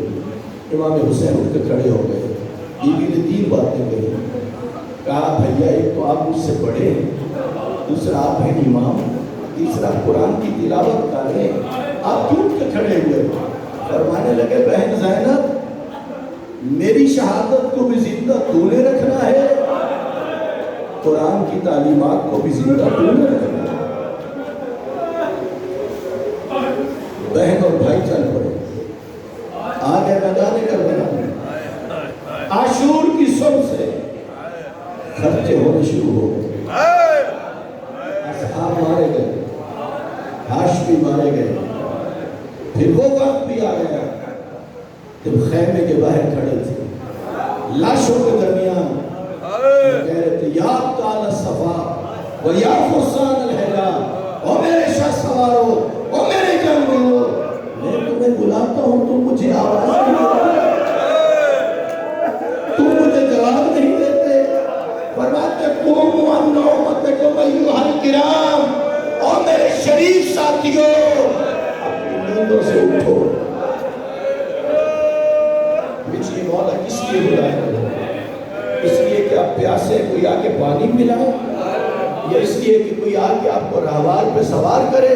امام حسین اٹھ کے کھڑے ہو گئے. بی بی نے تین باتیں کہی, کہا بھیا ایک تو آپ مجھ سے بڑے ہیں, دوسرا آپ ہیں امام, تیسرا قرآن کی تلاوت کر رہے ہیں, آپ کیوں اٹھ کے کھڑے ہوئے؟ فرمانے لگے بہن زینب, میری شہادت کو بھی زندہ تو نے رکھنا ہے, قرآن کی تعلیمات کو بھی زندہ تو نے رکھنا ہے. بہن اور بھائی چل پڑے, آگے میدان کربلا. پھر وہ وقت بھی آ گیا جب خیمے کے باہر کھڑے تھے لاشوں کے درمیان کہہ رہے تھے یا ابطال الصفا و یا فرسان الحلا، او میرے شاہ سوارو، او میرے جنگلو، میں تمہیں بلاتا ہوں تم مجھے آواز نہیں دیتے، تم مجھے جواب نہیں دیتے۔ فرماتے قوموا عن نعمتکم ایھا الکرام، او میرے شریف ساتھیوں اپنی نیندوں سے اٹھو۔ بچی مولا کس لیے بلایا؟ اس لیے کہ آپ پیاسے کوئی آ کے پانی پلائے، یا اس لیے کہ کوئی آ کے آپ کو راہوار پہ سوار کرے؟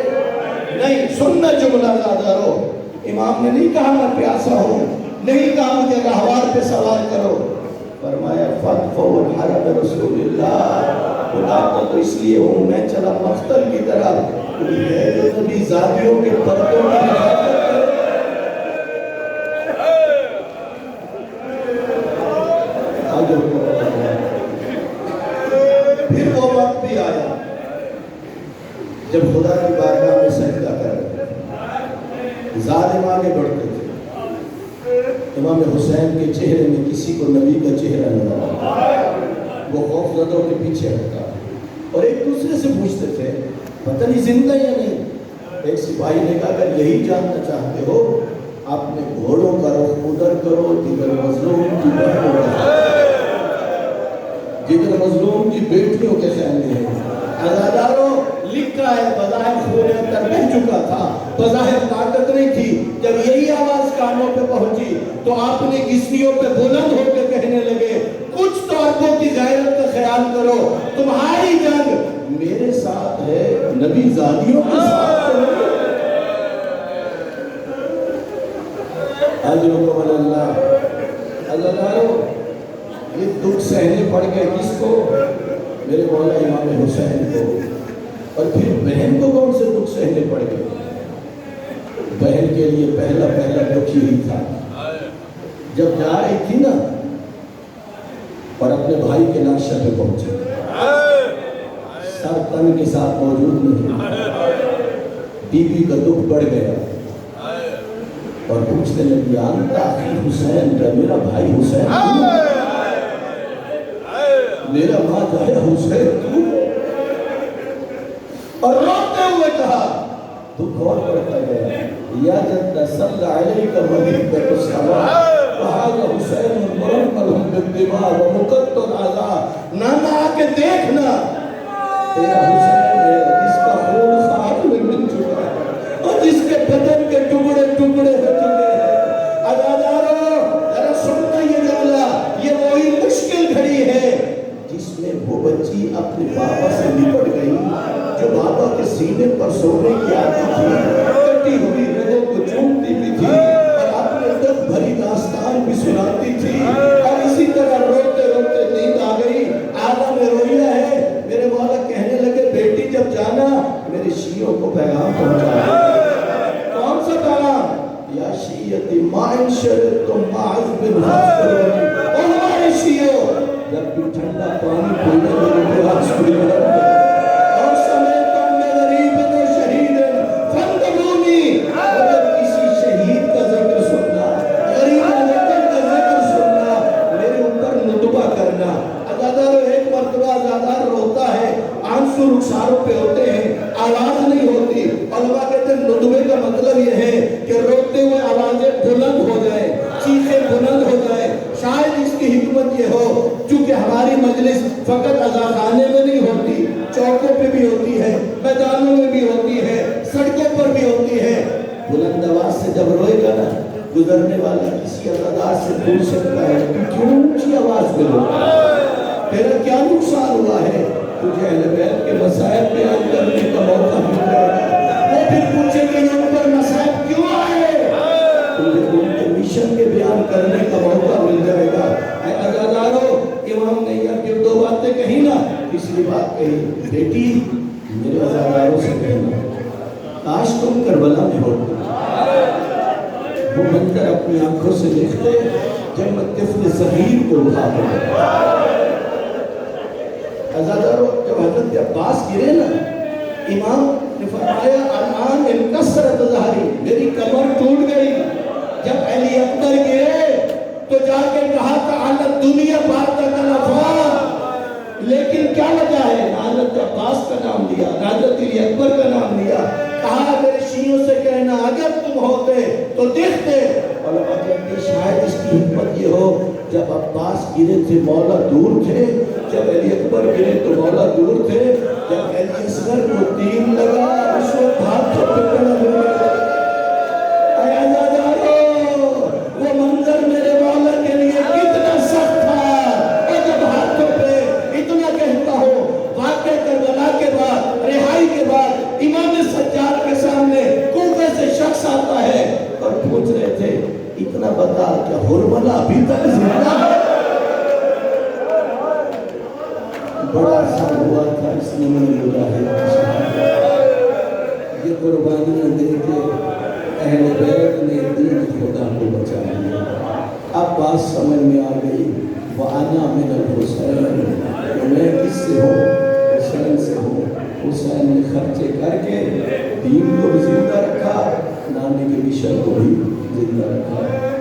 نہیں، سننا جملہ زیادہ رو۔ امام نے نہیں کہا میں پیاسا ہوں، نہیں کہا مجھے راہوار پہ سوار کرو، فرمایا فَاتْفَوْا الْحَرَمَ رسول اللہ، بلاتا تو اس لیے ہوں میں چلا مختل کی طرح، کوئی ہے جو نبی زادیوں کے پردوں کی حفاظت کرے۔ پھر وہ وقت بھی آیا جب خدا کی بارگاہ میں سجدہ کر رہے تھے، ظالم آگے بڑھتے تھے، امام حسین کے چہرے میں کسی کو نبی کا چہرہ نظر آیا، وہ خوف زدوں کے پیچھے ہٹتا اور ایک دوسرے سے پوچھتے تھے پتہ نہیں زندہ یا نہیں۔ ایک سپاہی نے کہا اگر یہی جاننا چاہتے ہو اپنے گھوڑوں کا رخ ادھر کرو جدھر مظلوم کی بہنوں جدھر مظلوم کی بیٹیوں کے خیمے ہیں۔ عزاداروں لکھا ہے بظاہر خون اندر بہہ چکا تھا، بظاہر طاقت نہیں تھی، جب یہی آواز کانوں پہ پہنچی تو آپ نے گھسنیوں پہ بلند ہو کے کہنے لگے کچھ تو عربوں کی غیرت کا خیال کرو، تمہاری جنگ میرے ساتھ ہے، نبی زادیوں کے ساتھ ہے۔ اجرکم اللہ، عزاداروں یہ دکھ سہنے پڑ گئے کس کو؟ میرے مولا امام حسین کو۔ اور پھر بہن کو کون سے دکھ سہنے پڑ گئے؟ بہن کے لیے پہلا دکھ یہی تھا، جب جا رہی تھی نا اور اپنے بھائی کے نقشہ پہ پہنچے، سر تن کے ساتھ موجود نہیں، بی بی کا دکھ بڑھ گیا اور پوچھنے لگی انت اخی حسین، میرا بھائی حسین میرا ماں جائے حسین تو، اور روتے ہوئے کہا دکھ اور پڑتا گیا یا جد صلی علیک ملیکۃ السماء وہذا حسین مرمل بالدماء ومقطع الاعضاء، نانا آ کے دیکھنا تیرا حسین ہے جس کا خون خاک میں مل چکا ہے اور جس کے بدن کے ٹکڑے ٹکڑے ہو چکے ہیں۔ عزاداروں ذرا سننا یہ جملہ، یہ وہی مشکل گھڑی ہے جس میں وہ بچی اپنے بابا سے لپٹ گئی جو بابا کے سینے پر سونے کی عادت تھی، کٹی ہوئی رگوں کو چومتی بھی تھی اور اپنے دکھ بھری داستان بھی سناتی تھی، اور اسی طرح روتے روتے نیند آ گئی۔ عالم رویا ہے، میرے مولا کہنے لگے بیٹی جب جانا میرے شیعوں کو پیغام پہنچا۔ کون سا پیغام؟ یا شیعتی ما ان شرطتم معاذ بن حفظ، او ہمارے شیعوں جب بھی ٹھنڈا پانی پینے میرے پیاس کوئی لگ اور سمیتم میں غریب و شہید فاندبونی، اور جب کسی شہید کا ذکر سننا، غریب وطن کا ذکر سننا، میرے اوپر نطبہ کرنا۔ عزاداروں ایک مرتبہ عزادار روتا ہے، آنسو رخساروں پہ ہوتے ہیں، آواز نہیں ہوتی، علماء کہتے ہیں نطبے کا مطلب یہ ہے کہ روتے ہوئے آوازیں بلند ہو جائیں، چیخیں بلند ہو جائیں۔ شاید اس کی حکمت یہ ہو چونکہ ہماری مجلس فقط عزاخانے میں نہیں ہوتی، چوکوں پہ بھی ہوتی ہے، میدانوں میں بھی ہوتی ہے، سڑکوں پر بھی ہوتی ہے۔ بلند آواز سے جب روئے گا نا گزرنے والا کسی عزادار سے پوچھ سکتا ہے کہ کیوں اونچی آواز میں روتا ہے، تیرا کیا نقصان ہوا ہے؟ تجھے اہل بیت کے مسائل بیان کرنے کا موقع مل جائے گا، وہ پھر پوچھے کہ ان پر مسائل کیوں آئے، تجھے ان کے مشن کے بیان کرنے کا موقع مل جائے گا۔ اے عزاداروں امام نے یہ پھر دو باتیں کہی نا، تیسری بات کہی بیٹی میرے عزاداروں سے کہنا کاش تم کربلا میں ہوتے، وہ منظر اپنی آنکھوں سے دیکھتے جب میں طفل صغیر کو اٹھا کر۔ عزاداروں جب حضرت عباس گرے نا، امام نے فرمایا الان انکسرت ظہری، میری کمر ٹوٹ گئی. جب علی اکبر گرے تو جا کے کہا تعالت دنیا بعد کا نفع، لیکن کیا وجہ ہے؟ حضرت عباس کا نام لیا، حضرت علی اکبر کا نام لیا. کہا میرے شیعوں سے کہنا اگر تم ہوتے تو دیکھتے. علماء کہتے ہیں شاید اس کی حکمت یہ ہو جب عباس گرے تھے مولا دور تھے، جب علی اکبر گرے تو مولا دور تھے، جب علی اصغر کو تین لگا اس وقت ہاتھوں پہ کڑا ہو گیا. اے عزادارو، وہ منظر میرے مولا کے لیے کتنا سخت تھا. اور جب ہاتھوں پہ اتنا کہتا ہو، واقعہ کربلا کے بعد، رہائی کے بعد امام سجاد کے سامنے کوفے سے شخص آتا ہے اور پوچھ رہے تھے اتنا بتا کیا حرملہ ابھی تک زندہ ہے؟ بڑا سال ہوا تھا اس نے میں مجاہد یہ قربانیاں دے کے اہل بیت نے دین خدا کو بچا لیا. اب بات سمجھ میں آ گئی. وَأَنَا مِنَ الْحُسَيْنِ، میں کس سے ہوں؟ حسین سے ہوں. حسین نے خرچے کر کے دین کو بھی زندہ رکھا، نانے کے مشن کو بھی زندہ رکھا.